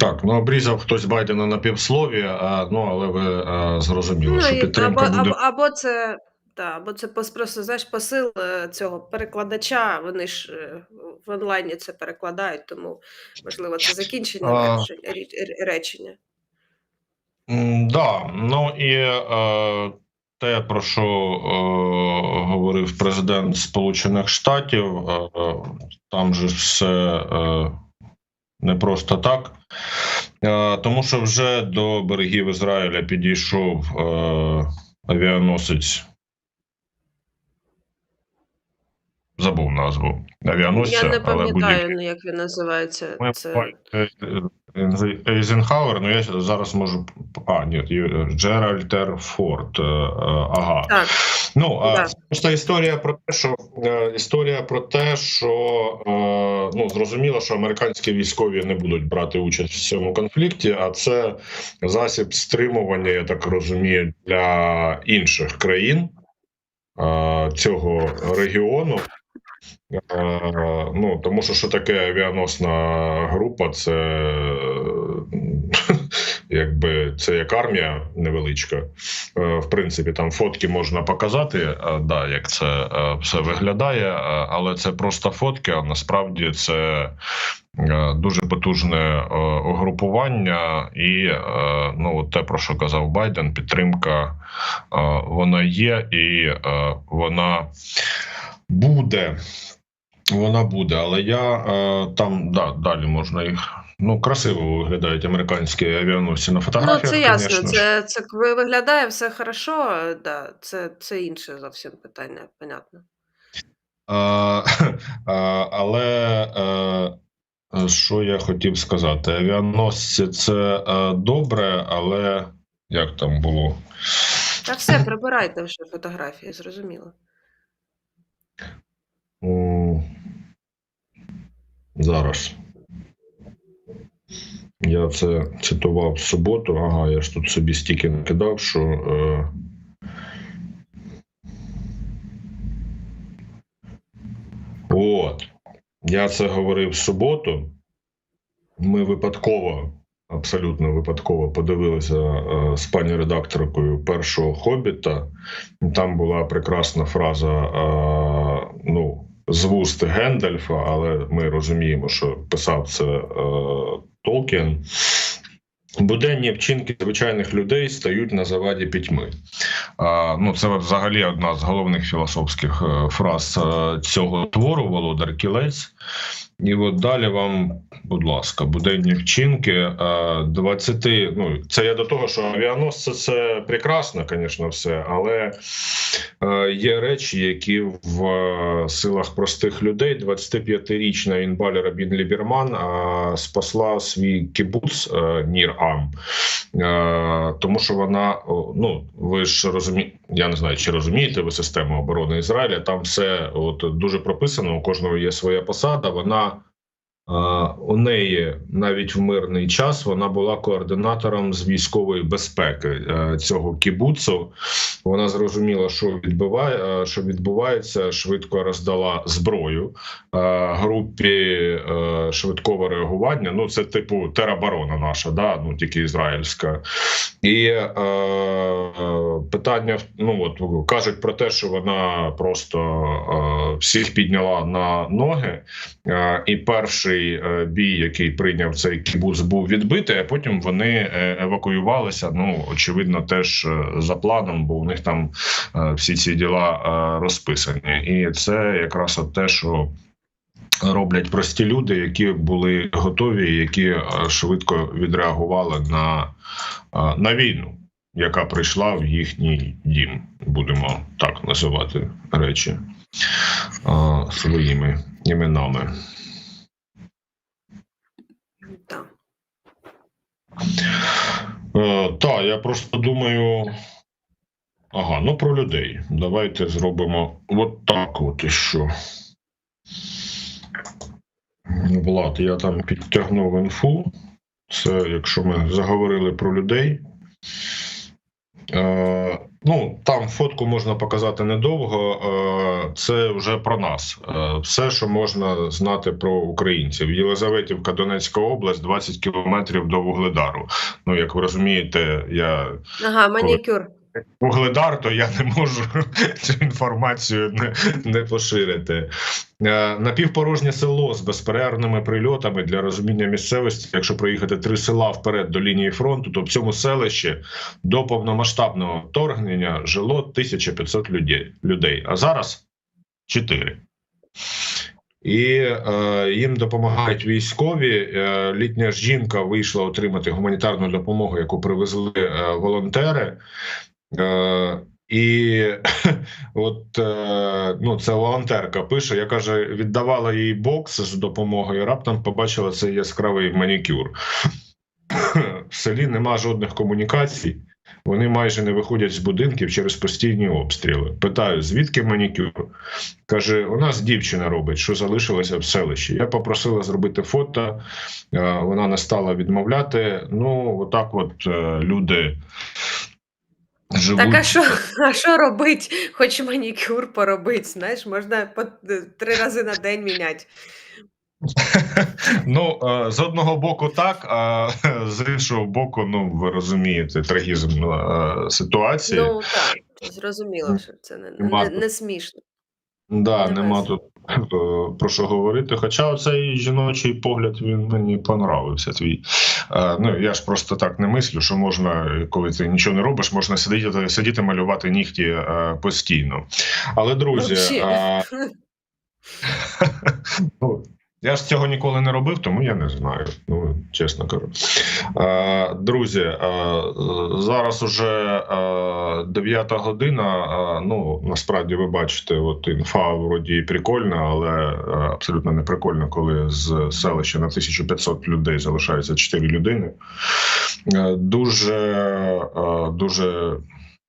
Так, ну обрізав хтось Байдена на півслові, але ви зрозуміли, що підтримка буде. Або це просто, знаєш, посил цього перекладача, вони ж в онлайні це перекладають, тому, можливо, це закінчення речення. Да, ну і те, про що говорив президент Сполучених Штатів, там же все не просто так, тому що вже до берегів Ізраїля підійшов авіаносець, забув назву авіаносця. Я не пам'ятаю, як він називається. Ейзенхауер, ну я зараз можу... Джеральд Р. Форд. Ага. Так. Ну, просто історія про те, що зрозуміло, що американські військові не будуть брати участь в цьому конфлікті, а це засіб стримування, я так розумію, для інших країн цього регіону. Тому що таке авіаносна група, це це як армія невеличка. В принципі, там фотки можна показати, як це все виглядає, але це просто фотки, а насправді це дуже потужне угрупування і те, про що казав Байден, підтримка, вона є і вона буде. Вона буде, але там далі можна їх. Красиво виглядають американські авіаносці на фотографіях. Це ясно, це виглядає все хорошо, це інше зовсім питання, понятно. Але що я хотів сказати? Авіаносці – це добре, але як там було? Та все, прибирайте вже фотографії, зрозуміло. Зараз. Я це цитував в суботу. Ага, я ж тут собі стільки накидав, що... Я це говорив в суботу. Ми абсолютно випадково подивилися з пані редакторкою першого «Хобіта». Там була прекрасна фраза, з вуст Гендальфа, але ми розуміємо, що писав це Толкін. Буденні вчинки звичайних людей стають на заваді пітьми. Це взагалі одна з головних філософських фраз цього твору «Володар Кілець». І далі вам, будь ласка, буденні вчинки 20... це я до того, що авіаносці – це прекрасно, звісно, все, але є речі, які в силах простих людей. 25-річна Інбаль Рабін Ліберман спасла свій кібуц Нір-Ам, тому що вона, ви ж розумієте, я не знаю, чи розумієте ви систему оборони Ізраїля, там все дуже прописано, у кожного є своя посада, у неї навіть в мирний час вона була координатором з військової безпеки цього кібуцу. Вона зрозуміла, що відбувається, швидко роздала зброю групі швидкого реагування. Це типу тероборона наша, тільки ізраїльська. І питання, кажуть про те, що вона просто всіх підняла на ноги, і перший бій, який прийняв цей кібуц, був відбитий, а потім вони евакуювалися, очевидно, теж за планом, бо у них там всі ці діла розписані. І це якраз те, що роблять прості люди, які були готові, які швидко відреагували на війну, яка прийшла в їхній дім, будемо так називати речі своїми іменами. Так, я просто думаю, Ага, ну про людей. Давайте зробимо от так от і що. Влад, я там підтягнув інфу. Це, якщо ми заговорили про людей. Ну, там фотку можна показати недовго, це вже про нас. Все, що можна знати про українців. Єлизаветівка, Донецька область, 20 кілометрів до Вугледару. Ну, як ви розумієте, я... Ага, манікюр. Вугледар, то я не можу цю інформацію не поширити. Напівпорожнє село з безперервними прильотами для розуміння місцевості. Якщо проїхати 3 села вперед до лінії фронту, то в цьому селищі до повномасштабного вторгнення жило 1500 людей, а зараз 4. І їм допомагають військові. Літня жінка вийшла отримати гуманітарну допомогу, яку привезли волонтери. І от ну, це волонтерка пише, я каже, віддавала їй бокс з допомогою, і раптом побачила цей яскравий манікюр. В селі нема жодних комунікацій, вони майже не виходять з будинків через постійні обстріли. Питаю, звідки манікюр? Каже, у нас дівчина робить, що залишилася в селищі. Я попросила зробити фото, вона не стала відмовляти. Ну, отак от люди... живуть. Так, а що робить? Хоч манікюр поробить, знаєш, можна 3 рази на день міняти. Ну, з одного боку так, а з іншого боку, ну, ви розумієте, трагізм ситуації. Ну, так, зрозуміло, що це не смішно. Да, Не нема весело. тут про що говорити. Хоча оцей жіночий погляд, він мені понравився твій. Ну, я ж просто так не мислю, що можна, коли ти нічого не робиш, можна сидіти малювати нігті постійно. Але, друзі, ну, я ж цього ніколи не робив, тому я не знаю, ну, чесно кажу. Друзі, зараз уже 9 година, ну, насправді ви бачите, от інфа вроді прикольна, але абсолютно не прикольна, коли з селища на 1500 людей залишається 4 людини. Дуже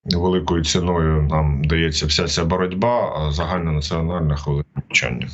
великою ціною нам дається вся ця боротьба, загальнонаціональна хвилина мовчання.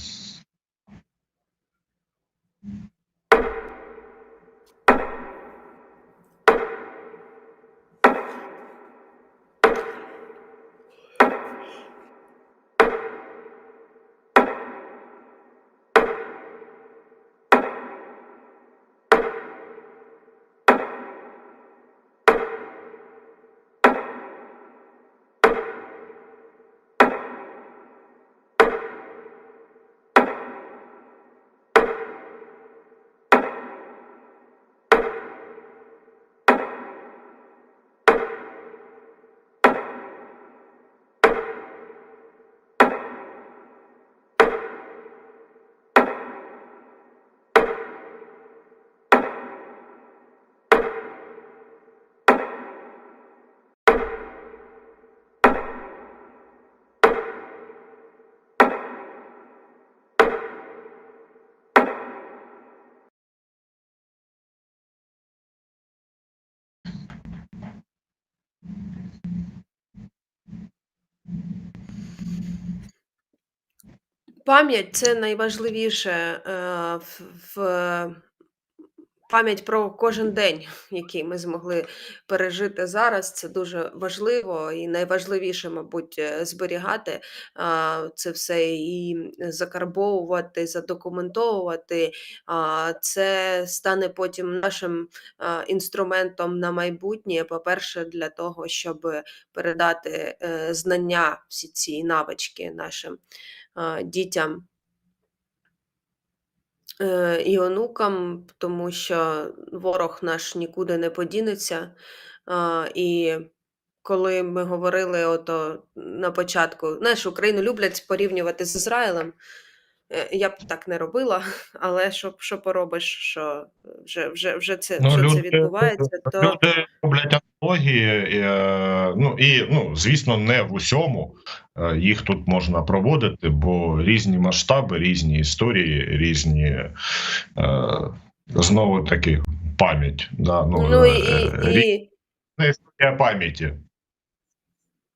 Пам'ять – це найважливіше, пам'ять про кожен день, який ми змогли пережити зараз. Це дуже важливо і найважливіше, мабуть, зберігати це все і закарбовувати, задокументовувати. Це стане потім нашим інструментом на майбутнє, по-перше, для того, щоб передати знання, всі ці навички нашим дітям і онукам, тому що ворог наш нікуди не подінеться. І коли ми говорили ото на початку, знаєш, Україну люблять порівнювати з Ізраїлем. Я б так не робила, але що поробиш, що вже це відбувається, то... Люди роблять аналогії, ну, звісно, не в усьому. Їх тут можна проводити, бо різні масштаби, різні історії, різні, знову таки, пам'ять. Да, різна історія пам'яті.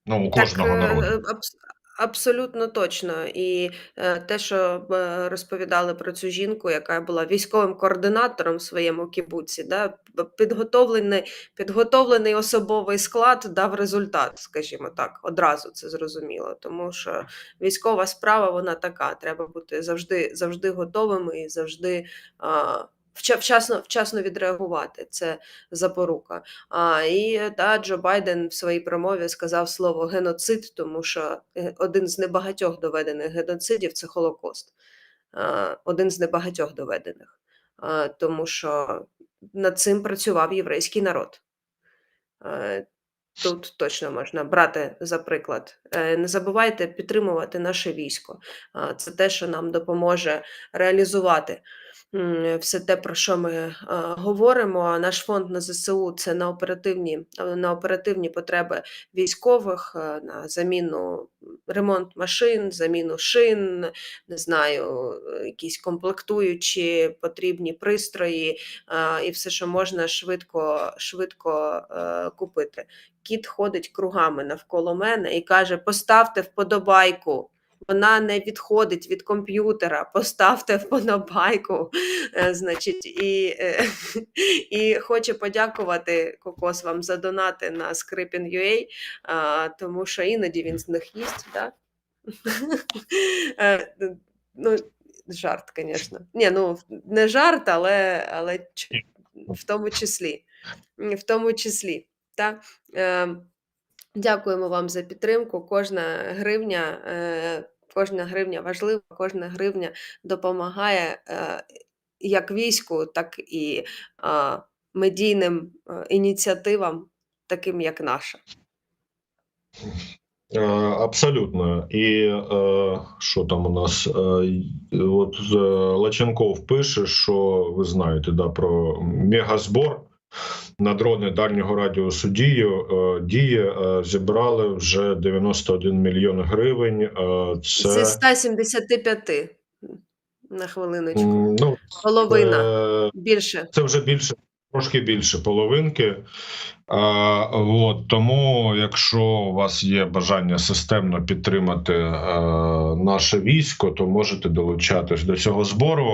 Ну, у Так, кожного народу. абсолютно точно. І, те, що, розповідали про цю жінку, яка була військовим координатором в своєму кібуці, да, підготовлений особовий склад дав результат, скажімо так, одразу це зрозуміло. Тому що військова справа, вона така, треба бути завжди готовими і завжди, вчасно відреагувати. Це запорука. Джо Байден в своїй промові сказав слово геноцид, тому що один з небагатьох доведених геноцидів це Холокост. Один з небагатьох доведених, тому що над цим працював єврейський народ. Тут точно можна брати за приклад. Не забувайте підтримувати наше військо. Це те, що нам допоможе реалізувати все те, про що ми говоримо. А наш фонд на ЗСУ – це на оперативні потреби військових, на заміну, ремонт машин, заміну шин, не знаю, якісь комплектуючі, потрібні пристрої і все, що можна швидко купити. Кіт ходить кругами навколо мене і каже: поставте вподобайку. Вона не відходить від комп'ютера, поставте вподобайку. Значить, і хочу подякувати, Кокос, вам за донати на Skripin.ua, тому що іноді він з них їсть, да? Ну, жарт, звісно. Ні, ну, не жарт, але в тому числі. В тому числі, так? Дякуємо вам за підтримку. Кожна гривня важлива, кожна гривня допомагає як війську, так і медійним ініціативам, таким як наша. Абсолютно. І що там у нас? От Лаченков пише, що ви знаєте, да, про мегазбор на дрони дальнього радіусу дії зібрали вже 91 мільйон гривень. Це... Зі 175, на хвилиночку. Ну, половина, більше. Це вже трошки більше половинки. Тому, якщо у вас є бажання системно підтримати наше військо, то можете долучатись до цього збору,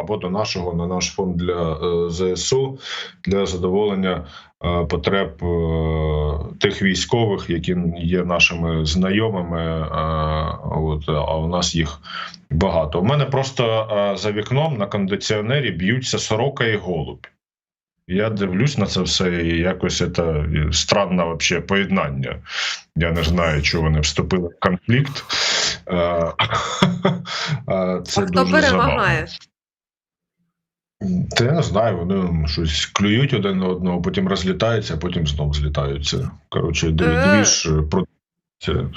або до нашого, на наш фонд для ЗСУ, для задоволення потреб тих військових, які є нашими знайомими, а у нас їх багато. У мене просто за вікном на кондиціонері б'ються сорока і голубь. Я дивлюсь на це все, і якось це странне вообще поєднання. Я не знаю, чого вони вступили в конфлікт. Це хто перемагає? Та я не знаю, вони щось клюють один на одного, потім розлітаються, а потім знов злітаються. Коротше, двіж продовжується.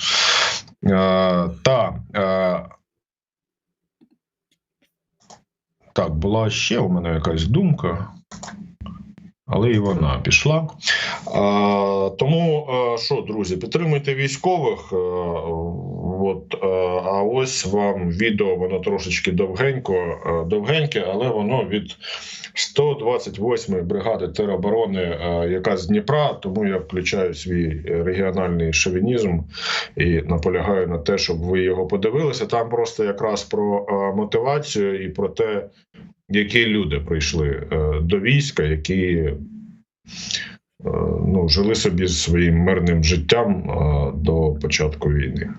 Так, була ще у мене якась думка. Але і вона пішла. Тому, що, друзі, підтримуйте військових. А ось вам відео, воно трошечки довгеньке, але воно від 128-ї бригади тероборони, яка з Дніпра, тому я включаю свій регіональний шовінізм і наполягаю на те, щоб ви його подивилися. Там просто якраз про мотивацію і про те, які люди прийшли до війська, які жили собі своїм мирним життям до початку війни.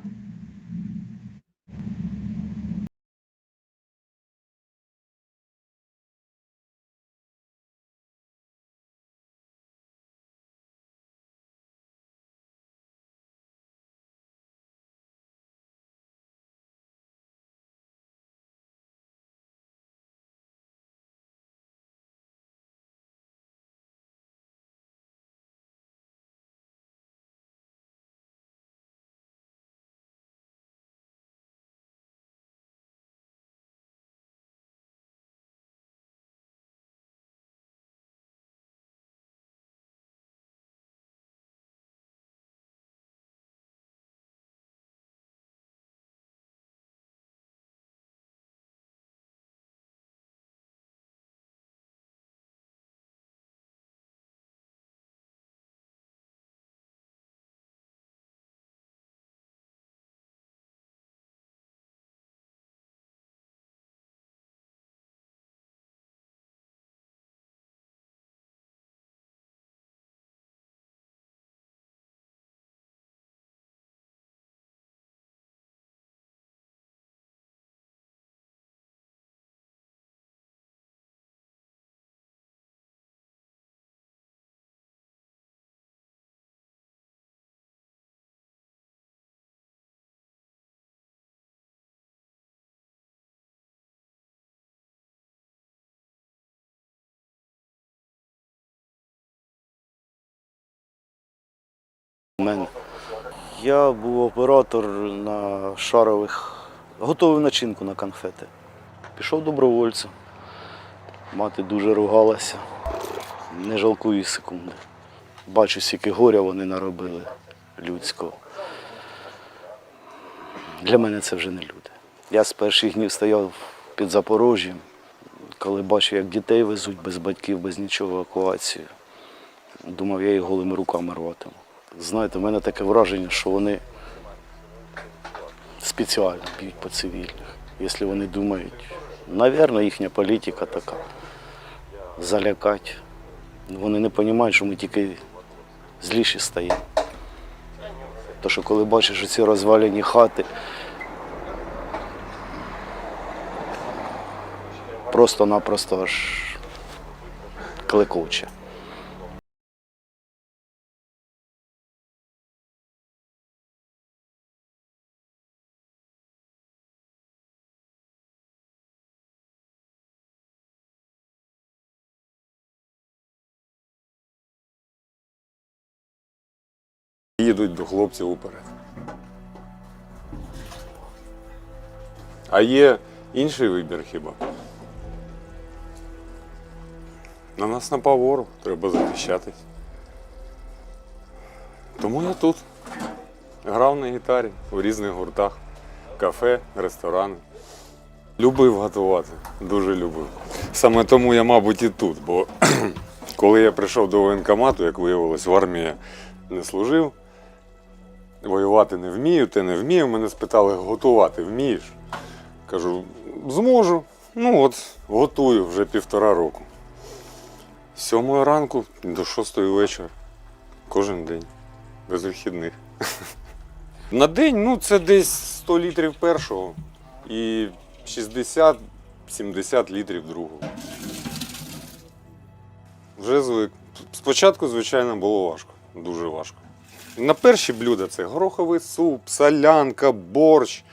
мене. Я був оператор на шарових, готовив начинку на конфети. Пішов добровольцем. Мати дуже ругалася. Не жалкую секунди. Бачу, скільки горя вони наробили людського. Для мене це вже не люди. Я з перших днів стояв під Запорожжям, коли бачив, як дітей везуть без батьків, без нічого, евакуацію. Думав, я їх голими руками рватиму. Знаєте, в мене таке враження, що вони спеціально б'ють по цивільних. Якщо вони думають, мабуть, їхня політика така – залякати. Вони не розуміють, що ми тільки зліші стаємо. Тому що коли бачиш ці розвалені хати, просто-напросто аж клекоче. Їдуть до хлопців уперед. А є інший вибір хіба? На нас напав ворог, треба захищатись. Тому я тут. Грав на гітарі у різних гуртах, кафе, ресторани. Любив готувати, дуже любив. Саме тому я, мабуть, і тут, бо коли я прийшов до воєнкомату, як виявилось, в армії я не служив, воювати не вмію, ти не вмію. Мене спитали, готувати вмієш? Кажу, зможу. Ну от, готую вже 1,5 року. З 7 ранку до 6 вечора. Кожен день. Без вихідних. На день, ну, це десь 100 літрів першого і 60-70 літрів другого. Вже звик. Спочатку, звичайно, було важко. Дуже важко. На перші блюда це гороховий суп, солянка, борщ,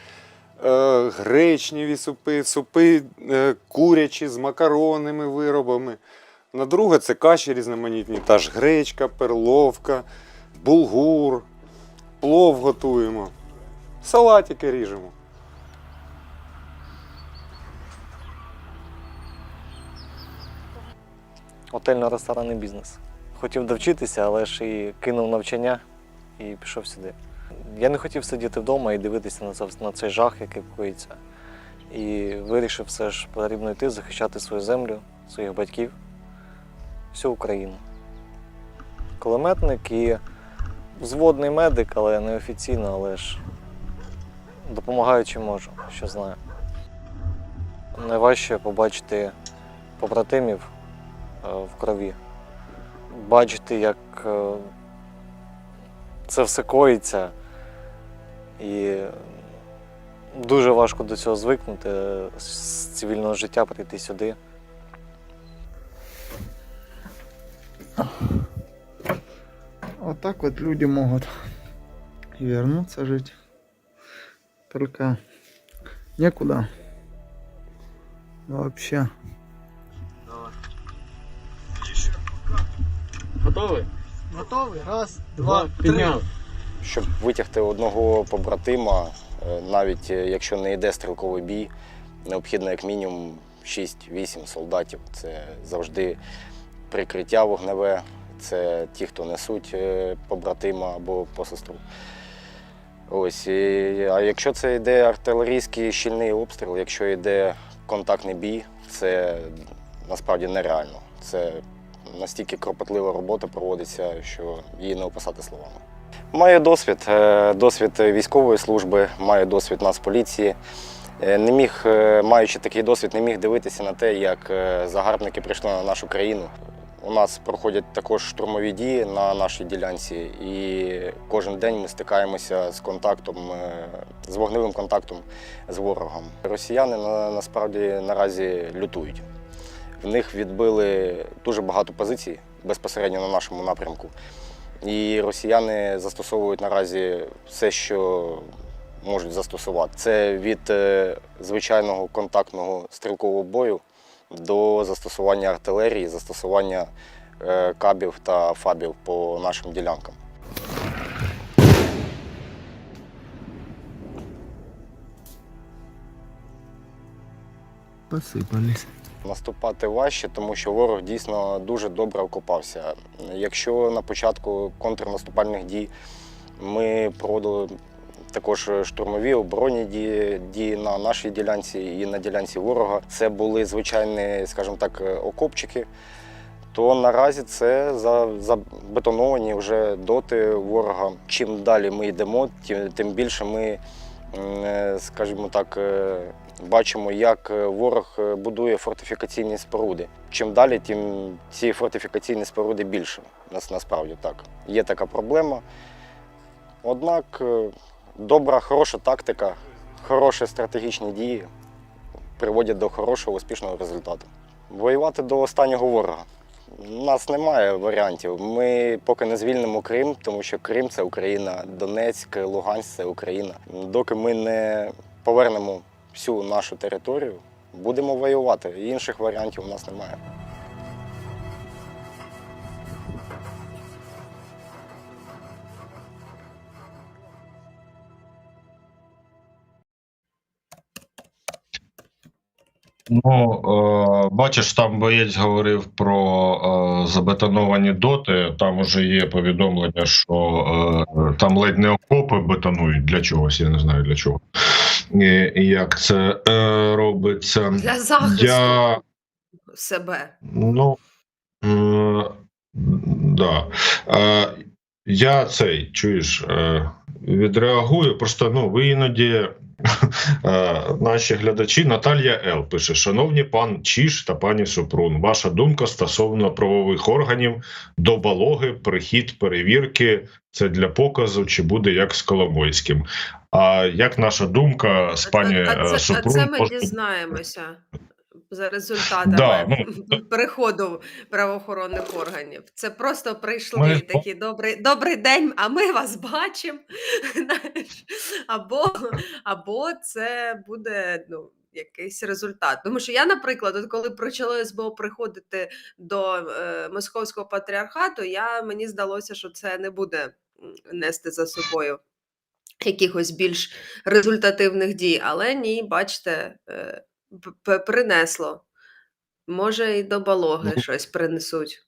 гречневі супи, супи курячі з макаронними виробами. На друге це каші різноманітні, та ж гречка, перловка, булгур, плов готуємо, салатики ріжемо. Готельно-ресторанний бізнес. Хотів довчитися, але ж і кинув навчання і пішов сюди. Я не хотів сидіти вдома і дивитися на цей жах, який коїться. І вирішив все ж потрібно йти захищати свою землю, своїх батьків, всю Україну. Кулеметник і взводний медик, але не офіційно, але ж допомагаю чим можу, що знаю. Найважче побачити побратимів в крові. Бачити, як це все коїться, і дуже важко до цього звикнути, з цивільного життя прийти сюди. Вот так вот люди могут вернуться жить. Только некуда. Вообще. Готовий? Готовый? Раз, два, три. Щоб витягти одного побратима, навіть якщо не йде стрілковий бій, необхідно як мінімум 6-8 солдатів. Це завжди прикриття вогневе, це ті, хто несуть побратима або посестру. Ось. А якщо це йде артилерійський щільний обстріл, якщо йде контактний бій, це насправді нереально. Це настільки кропотлива робота проводиться, що її не описати словами. Маю досвід військової служби, маю досвід Нацполіції. Маючи такий досвід, не міг дивитися на те, як загарбники прийшли на нашу країну. У нас проходять також штурмові дії на нашій ділянці, і кожен день ми стикаємося з з вогневим контактом з ворогом. Росіяни насправді наразі лютують. В них відбили дуже багато позицій безпосередньо на нашому напрямку. І росіяни застосовують наразі все, що можуть застосувати. Це від звичайного контактного стрілкового бою до застосування артилерії, застосування кабів та фабів по нашим ділянкам. посипались. Наступати важче, тому що ворог дійсно дуже добре окопався. Якщо на початку контрнаступальних дій ми проводили також штурмові оборонні дії на нашій ділянці і на ділянці ворога, це були звичайні, скажімо так, окопчики, то наразі це забетоновані вже доти ворога. Чим далі ми йдемо, тим більше ми, скажімо так, бачимо, як ворог будує фортифікаційні споруди. Чим далі, тим ці фортифікаційні споруди більше. Насправді так. Є така проблема. Однак добра, хороша тактика, хороші стратегічні дії приводять до хорошого, успішного результату. Воювати до останнього ворога. У нас немає варіантів. Ми поки не звільнимо Крим, тому що Крим – це Україна, Донецьк, Луганськ – це Україна. Доки ми не повернемо всю нашу територію, будемо воювати. Інших варіантів у нас немає. Ну, бачиш, там боєць говорив про забетоновані доти. Там уже є повідомлення, що там ледь не окопи бетонують для чогось, я не знаю для чого. І як це робиться. Для захисту себе. Ну, да. Я чуєш, відреагую, просто, ви іноді, наші глядачі, Наталія Л. пише: шановні пан Чіш та пані Супрун, ваша думка стосовно правових органів до Балоги, прихід перевірки, це для показу, чи буде як з Коломойським? А як наша думка з пані Супрун? Це ми дізнаємося за результатами приходу правоохоронних органів. Це просто прийшли такі добрий день, а ми вас бачимо. Або це буде якийсь результат. Тому що я, наприклад, коли почало СБУ приходити до Московського патріархату, мені здалося, що це не буде нести за собою якихось більш результативних дій. Але ні, бачите, принесло. Може, і до Балоги щось принесуть.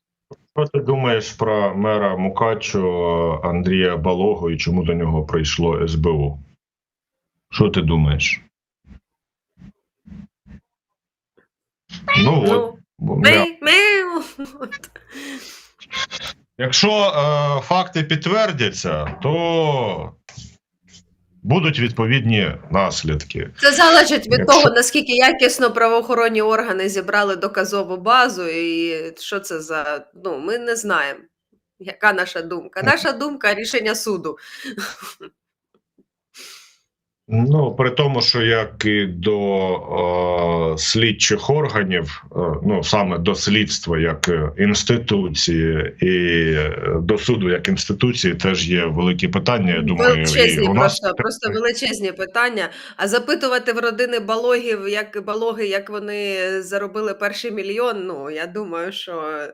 Що ти думаєш про мера Мукачу Андрія Балогу і чому до нього прийшло СБУ? Що ти думаєш? Якщо факти підтвердяться, то будуть відповідні наслідки. Це залежить від того, наскільки якісно правоохоронні органи зібрали доказову базу і що це за... ми не знаємо, яка наша думка. Наша думка – рішення суду. При тому, що як і до слідчих органів, саме до слідства як інституції і до суду як інституції теж є великі питання, я думаю. Величезні, і у нас... просто величезні питання. А запитувати в родини Балогів, як вони заробили перший мільйон, я думаю, що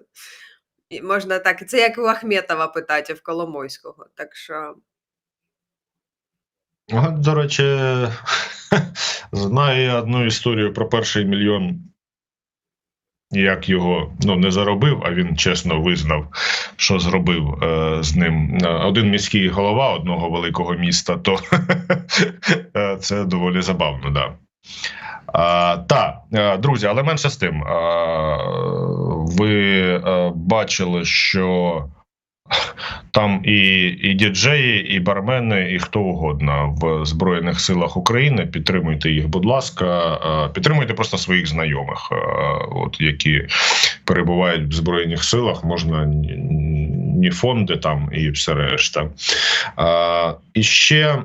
можна так. Це як у Ахметова питати, в Коломойського. Так що... До речі, знаю одну історію про перший мільйон, як його не заробив, а він чесно визнав, що зробив з ним один міський голова одного великого міста, то це доволі забавно, да. Друзі, але менше з тим, ви бачили, що там і діджеї, і бармени, і хто угодно в Збройних силах України. Підтримуйте їх, будь ласка. Підтримуйте просто своїх знайомих, які перебувають в Збройних силах. Можна ні фонди там і все решта. І ще,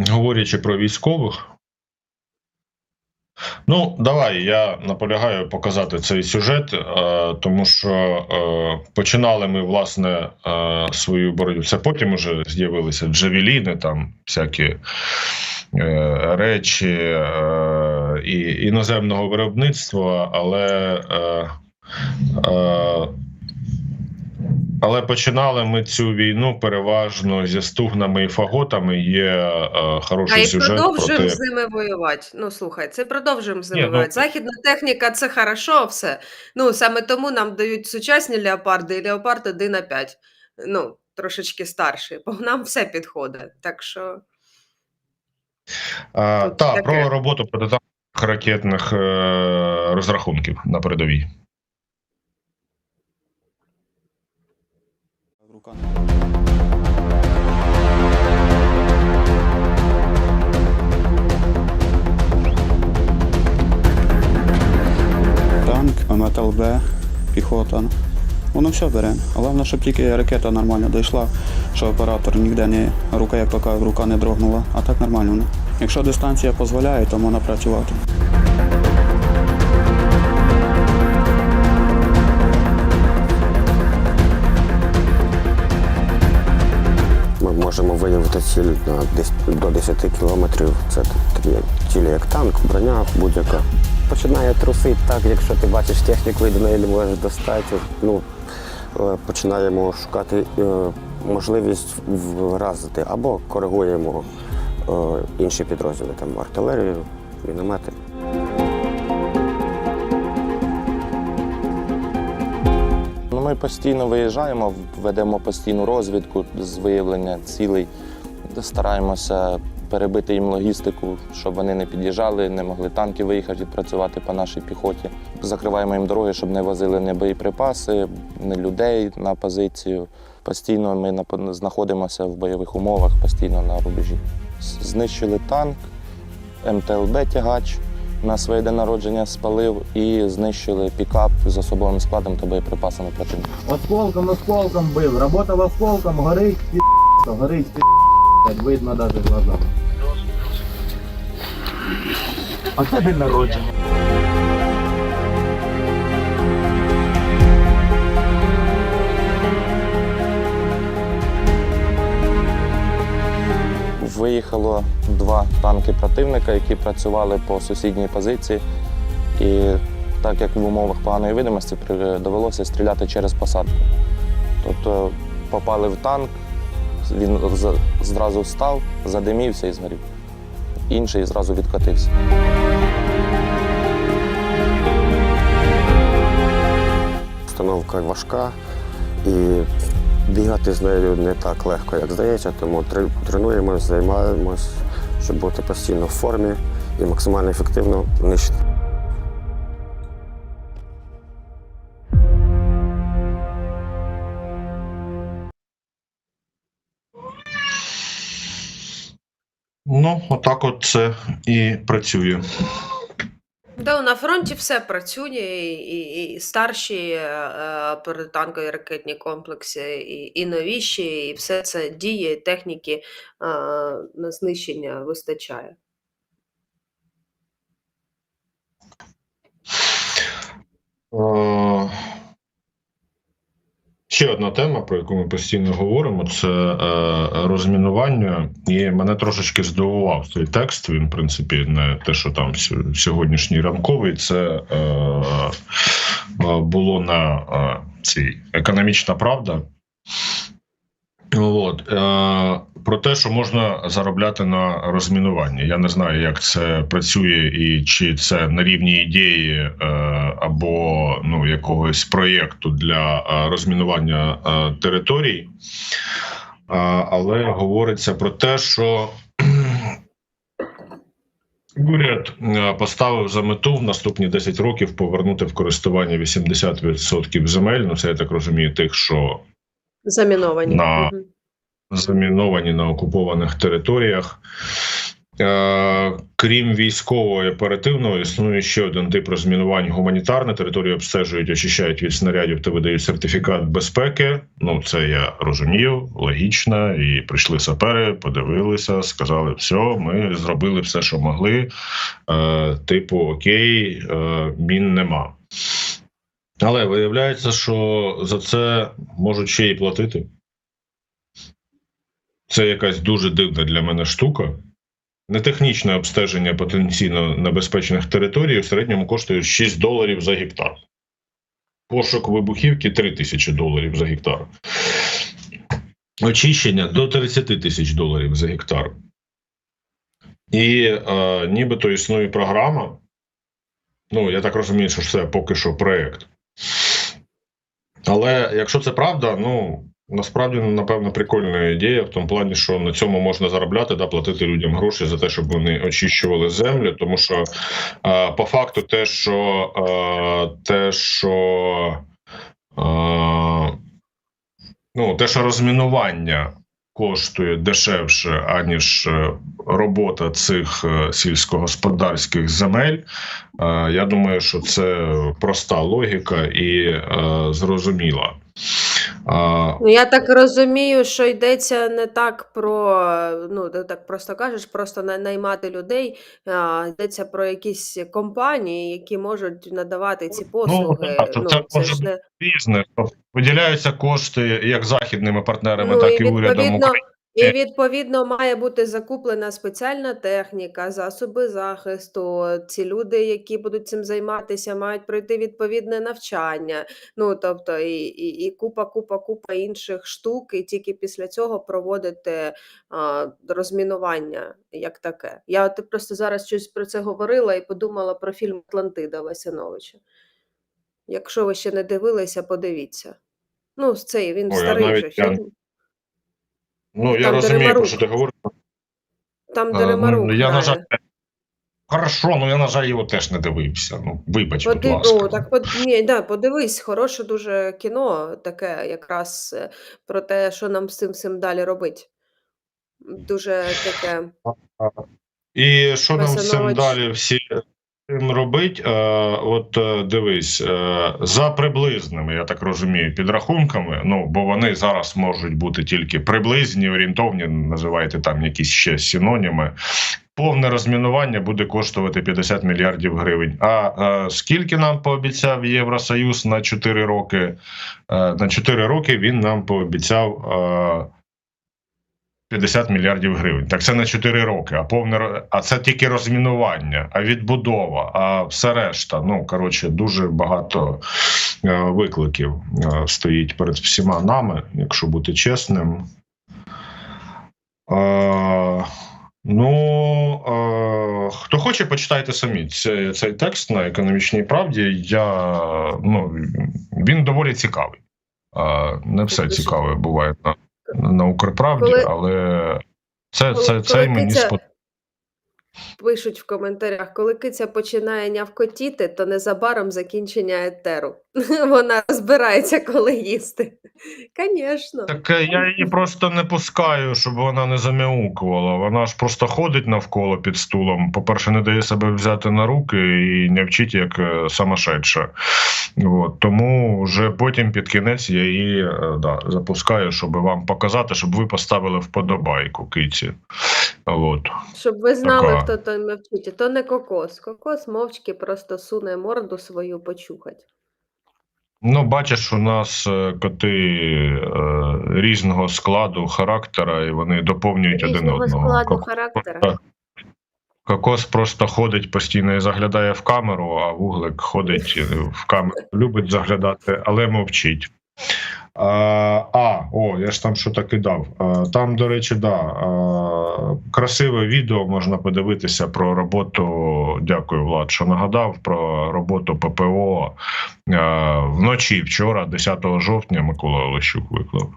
говорячи про військових, давай, я наполягаю показати цей сюжет, тому що починали ми, власне, свою боротьбу. Це потім уже з'явилися джавеліни, там всякі речі і іноземного виробництва, але Але починали ми цю війну переважно зі стугнами і фаготами. Є хороший і сюжет про продовжуємо те... з ними воювати. Ну, слухай, це продовжуємо з ними Ні, ну- воювати. Західна техніка – це хорошо все. Ну, саме тому нам дають сучасні леопарди і леопард 1А5. Ну, трошечки старший, бо нам все підходить. Так що... Так, таке. про роботу протитанкових ракетних розрахунків на передовій. Танк, МТЛБ, піхота. Воно все бере. Головне, щоб тільки ракета нормально дійшла, що оператор ніде не рука, як поки рука не дрогнула, а так нормально. Якщо дистанція дозволяє, то можна працювати. Ми можемо виявити ціль до 10 кілометрів. Це такі цілі, як танк, броня будь-яка. Починає трусити так, якщо ти бачиш техніку і до неї не можеш достати. Ну, починаємо шукати можливість вразити або коригуємо інші підрозділи, там артилерію, міномети. Ми постійно виїжджаємо, ведемо постійну розвідку з виявлення цілей, стараємося перебити їм логістику, щоб вони не під'їжджали, не могли танки виїхати відпрацювати по нашій піхоті. Закриваємо їм дороги, щоб не возили ні боєприпаси, ні людей на позицію. Постійно ми знаходимося в бойових умовах, постійно на рубежі. Знищили танк, МТЛБ-тягач, на своє день народження спалив і знищили пікап з особовим складом та боєприпасами противника. Осколком бив. Работав осколком, горить, горить, видно навіть глазами. А це день народження. Виїхало 2 танки противника, які працювали по сусідній позиції. І так як в умовах поганої видимості довелося стріляти через посадку. Тобто попали в танк, він зразу встав, задимівся і згорів. Інший зразу відкотився. Установка важка і бігати з нею не так легко, як здається, тому тренуємося, займаємось, щоб бути постійно в формі і максимально ефективно нищити. Ну, отак от це і працює. Да, на фронті все працює, і старші протитанкові ракетні комплекси, і новіші, і все це діє, техніки на знищення вистачає. Ще одна тема, про яку ми постійно говоримо, це розмінування. І мене трошечки здивував цей текст. Він, в принципі, не те, що там сьогоднішній ранковий, це було на цій «Економічна правда». От. Про те, що можна заробляти на розмінуванні. Я не знаю, як це працює і чи це на рівні ідеї або якогось проєкту для розмінування територій. Але говориться про те, що уряд поставив за мету в наступні 10 років повернути в користування 80% земель. Ну, це, я так розумію, тих, що Заміновані. Заміновані на окупованих територіях. Крім військового і оперативного, існує ще один тип розмінувань гуманітарне. Територію обстежують, очищають від снарядів та видають сертифікат безпеки. Ну, це я розумію, логічно. І прийшли сапери, подивилися, сказали, все, ми зробили все, що могли. Типу, окей, мін нема. Але виявляється, що за це можуть ще й платити. Це якась дуже дивна для мене штука. Нетехнічне обстеження потенційно небезпечних територій в середньому коштує $6 за гектар. Пошук вибухівки $3000 за гектар. Очищення до $30 000 за гектар. І нібито існує програма. Ну, я так розумію, що це поки що проєкт. Але якщо це правда, ну, насправді, напевно, прикольна ідея в тому плані, що на цьому можна заробляти, да, платити людям гроші за те, щоб вони очищували землю, тому що по факту те, що розмінування коштує дешевше, аніж робота цих сільськогосподарських земель, я думаю, що це проста логіка і зрозуміла. Ну, я так розумію, що йдеться не так про, ну, ти так просто кажеш, просто наймати людей, йдеться про якісь компанії, які можуть надавати ці послуги. Ну, це це може ж не... бути бізнес. Виділяються кошти як західними партнерами, Ну, так і і урядом відповідно, України. і відповідно має бути закуплена спеціальна техніка, засоби захисту. Ці люди, які будуть цим займатися, мають пройти відповідне навчання. Ну, тобто, і купа інших штук, і тільки після цього проводити розмінування як таке. Я от просто зараз щось про це говорила і подумала про фільм «Атлантида» Васяновича. Якщо ви ще не дивилися, подивіться. Ну, цей, він старий вже фільм. Ну, я Там, де розумію, про Римарук. що ти говориш. Там, де Римарук Я, на жаль, грає. хорошо, я, на жаль, його теж не дивився. Ну, вибач, будь ласка. Подивись, хороше дуже кіно, таке якраз про те, що нам з цим всім далі робити. Дуже таке. І що нам з цим Васянович. далі всі робить? Дивись, за приблизними, я так розумію, підрахунками, ну, бо вони зараз можуть бути тільки приблизні, орієнтовні, називайте там якісь ще синоніми. Повне розмінування буде коштувати 50 мільярдів гривень. А скільки нам пообіцяв Євросоюз на 4 роки? На 4 роки він нам пообіцяв 50 мільярдів гривень. Так це на 4 роки, а це тільки розмінування, а відбудова, а все решта. Ну, коротше, дуже багато викликів стоїть перед всіма нами, якщо бути чесним. Хто хоче, почитайте самі цей текст на «Економічній правді». Він доволі цікавий. Не все цікаве буває на «Укрправді», але цей мені сподобався. Пишуть в коментарях, коли киця починає нявкотіти, то незабаром закінчення етеру. Вона розбирається, коли їсти. Звісно. Так я її просто не пускаю, щоб вона не замяукувала. Вона ж просто ходить навколо під стулом. По-перше, не дає себе взяти на руки і не вчить як самошедша. Тому вже потім під кінець я її запускаю, щоб вам показати, щоб ви поставили вподобайку киці. Щоб ви знали, Така. хто то мовчить. То не кокос. Кокос мовчки просто суне морду свою почухать. Ну, бачиш, у нас коти різного складу, характера, і вони доповнюють один Різного одного. складу характера. Кокос просто ходить постійно і заглядає в камеру, а вуглик ходить в камеру, любить заглядати, але мовчить. Я ж там що таки дав. Там, до речі, красиве відео можна подивитися про роботу, дякую, Влад, що нагадав, про роботу ППО вночі вчора, 10 жовтня, Микола Олещук виклав.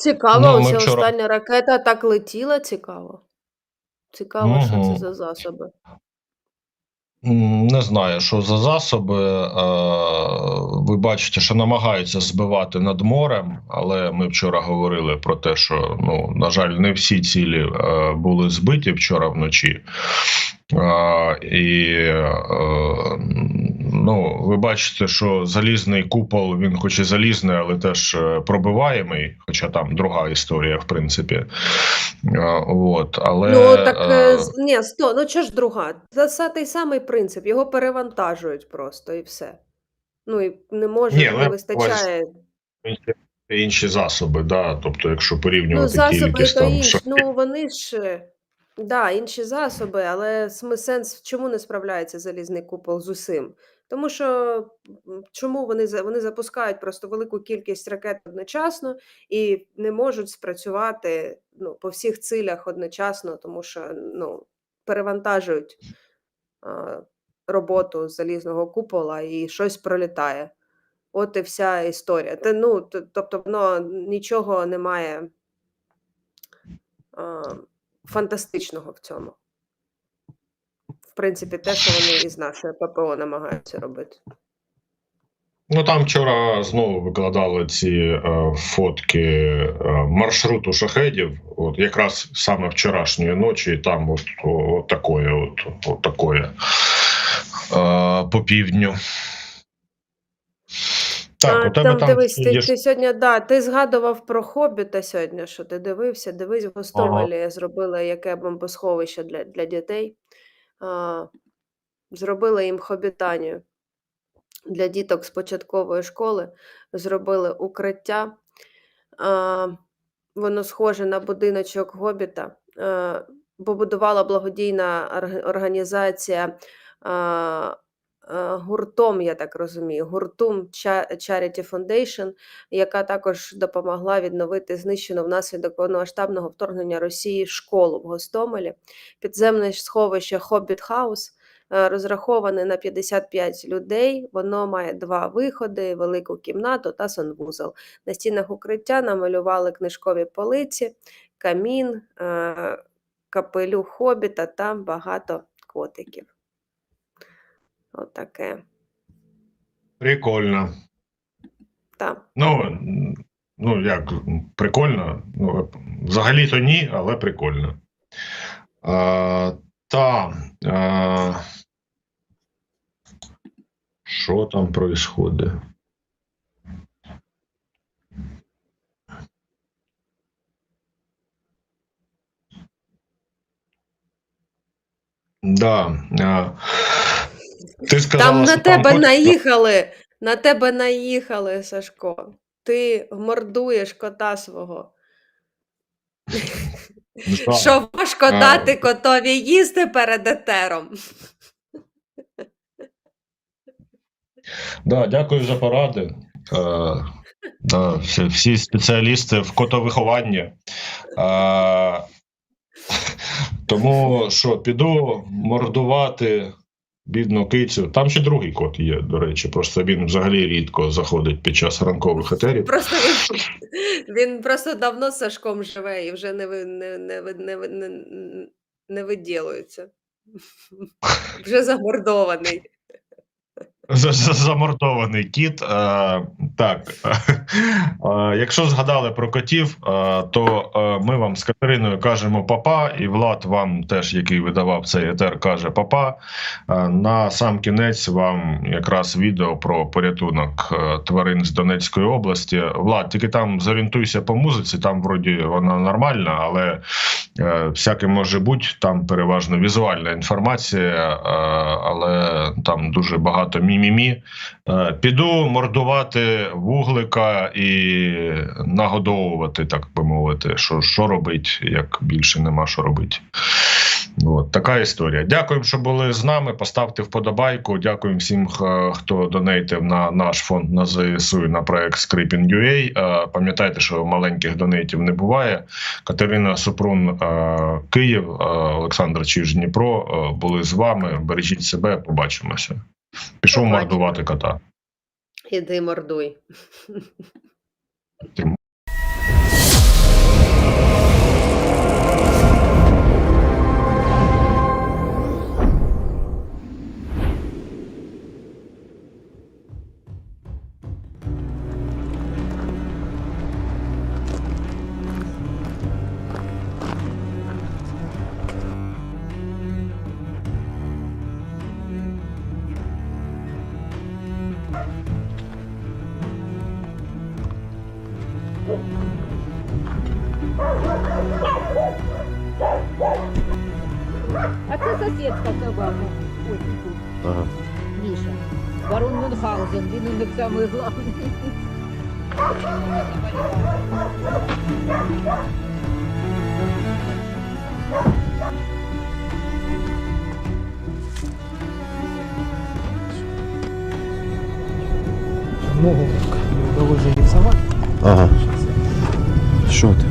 Цікаво, Ну, ми оця вчора- остання ракета так летіла, цікаво. Цікаво, що це за засоби. Не знаю, що за засоби. Ви бачите, що намагаються збивати над морем, але ми вчора говорили про те, що, ну, на жаль, не всі цілі були збиті вчора вночі. Ну, ви бачите, що залізний купол, він хоч і залізний, але теж пробиваємий, хоча там друга історія, в принципі. Але... Ну, так, ні, ну чого ж друга? Це той самий принцип, його перевантажують просто і все. Ну, і не але вистачає. інші засоби, да, тобто, якщо Ну, порівнювати засоби кількість то там... інші, ну вони ж, да, інші засоби, але сенс, чому не справляється залізний купол з усім? Тому що чому вони запускають просто велику кількість ракет одночасно і не можуть спрацювати, ну, по всіх цілях одночасно, тому що, ну, перевантажують роботу залізного купола і щось пролітає. От і вся історія. Тобто, воно нічого немає фантастичного в цьому. В принципі, те, що вони із нашої ППО намагаються робити. Ну, там вчора знову викладали ці фотки маршруту шахедів, от якраз саме вчорашньої ночі, там от такое по півдню. Так, у тебе там дивись, є... ти сьогодні, ти згадував про «Хобіта» сьогодні, що ти дивився. Дивись, в Гостомелі зробили яке бомбосховище для дітей. Зробили їм хобітанію для діток з початкової школи. Зробили укриття. Воно схоже на будиночок «Хобіта». Побудувала благодійна організація гуртом, я так розумію, гуртом Charity Foundation, яка також допомогла відновити знищену внаслідок повномасштабного вторгнення Росії школу в Гостомелі. Підземне сховище Хобіт Хаус розраховане на 55 людей. Воно має 2 виходи, велику кімнату та санвузол. На стінах укриття намалювали книжкові полиці, камін, капелюх Хобіта та багато котиків. Отаке. Прикольно. Так. Ну, як прикольно? Ну, взагалі-то ні, але прикольно. Що там происходит? Да. Ти сказала, Там на що тебе там... наїхали, Сашко. Ти мордуєш кота свого. Що важко дати котові їсти перед етером. Да, дякую за поради. Всі спеціалісти в котовихованні. Тому що, піду мордувати бідну кицю. Там ще другий кот є, до речі, просто він взагалі рідко заходить під час ранкових етерів. Просто він просто давно з Сашком живе і вже не виділується. Вже замордований. Замордований кіт. Так, якщо згадали про котів, то ми вам з Катериною кажемо папа, і Влад вам теж, який видавав цей етер, каже папа. На сам кінець вам якраз відео про порятунок тварин з Донецької області. Влад, тільки там зорієнтуйся по музиці, там вроді вона нормальна, але всяке може бути, там переважно візуальна інформація, але там дуже багато мі-мі-мі. Піду мордувати вуглика і нагодовувати, так би мовити, що робить, як більше нема що робити. От, така історія. Дякуємо, що були з нами. Поставте вподобайку. Дякуємо всім, хто донейтив на наш фонд на ЗСУ і на проект Скрипін.UA. Пам'ятайте, що маленьких донейтів не буває. Катерина Супрун, Київ, Олександр Чиж, Дніпро були з вами. Бережіть себе, побачимося. Пішов мордувати кота. Іди мордуй. А це сусідська собака. Ось тут. Ага. Міша. Барон Мюнхгаузен, він у них самий головний. Ногу удалось загипсовать. Ага. Що ти?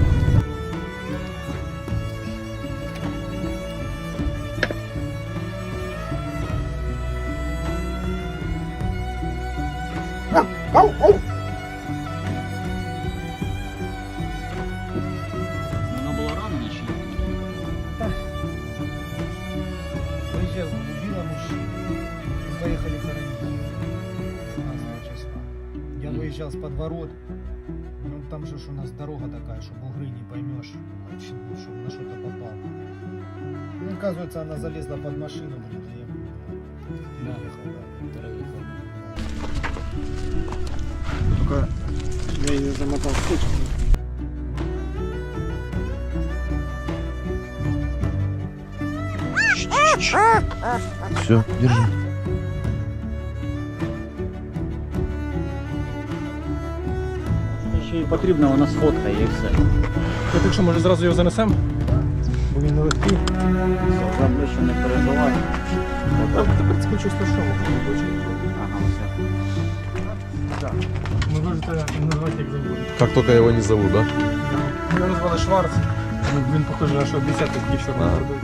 Вона була ранена чи ні? Виїжджав, убила мужчину. Мы поехали хоронить 15 числа. Я выезжал с подворот. Ну там же ж у нас дорога такая, что бугры не поймешь, что на что-то попал. Ну, оказывается, она залезла под машину, блин, и я переехал, да. Только я ее замотал скотчем. Все, держи. Ще й потрібна вона сфотка і все. Так що, може зразу його занесемо? Бо він нелегкий. Все, ближче не переживай. Так, тепер це нічого страшного. Ага, все. Так. Ви можете назвати як завгодно. Как только его не зовут, да? Його назвали Шварц. Він похожий на нашого десяток дівчат на бордові.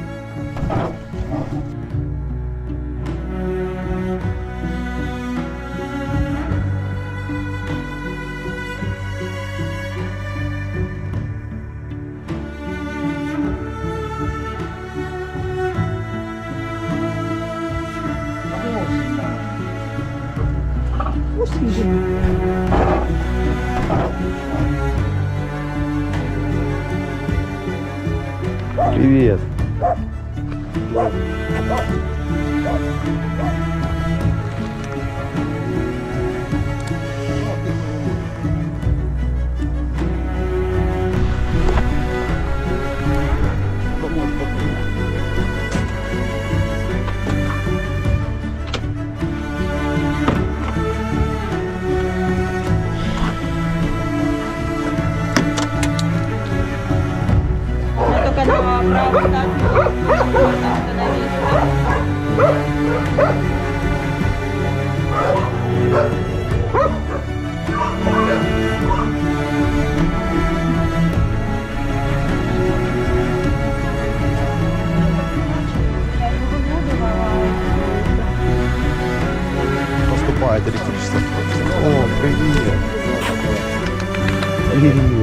Привет. Только направо, Поступает электричество. О, привет. Привет.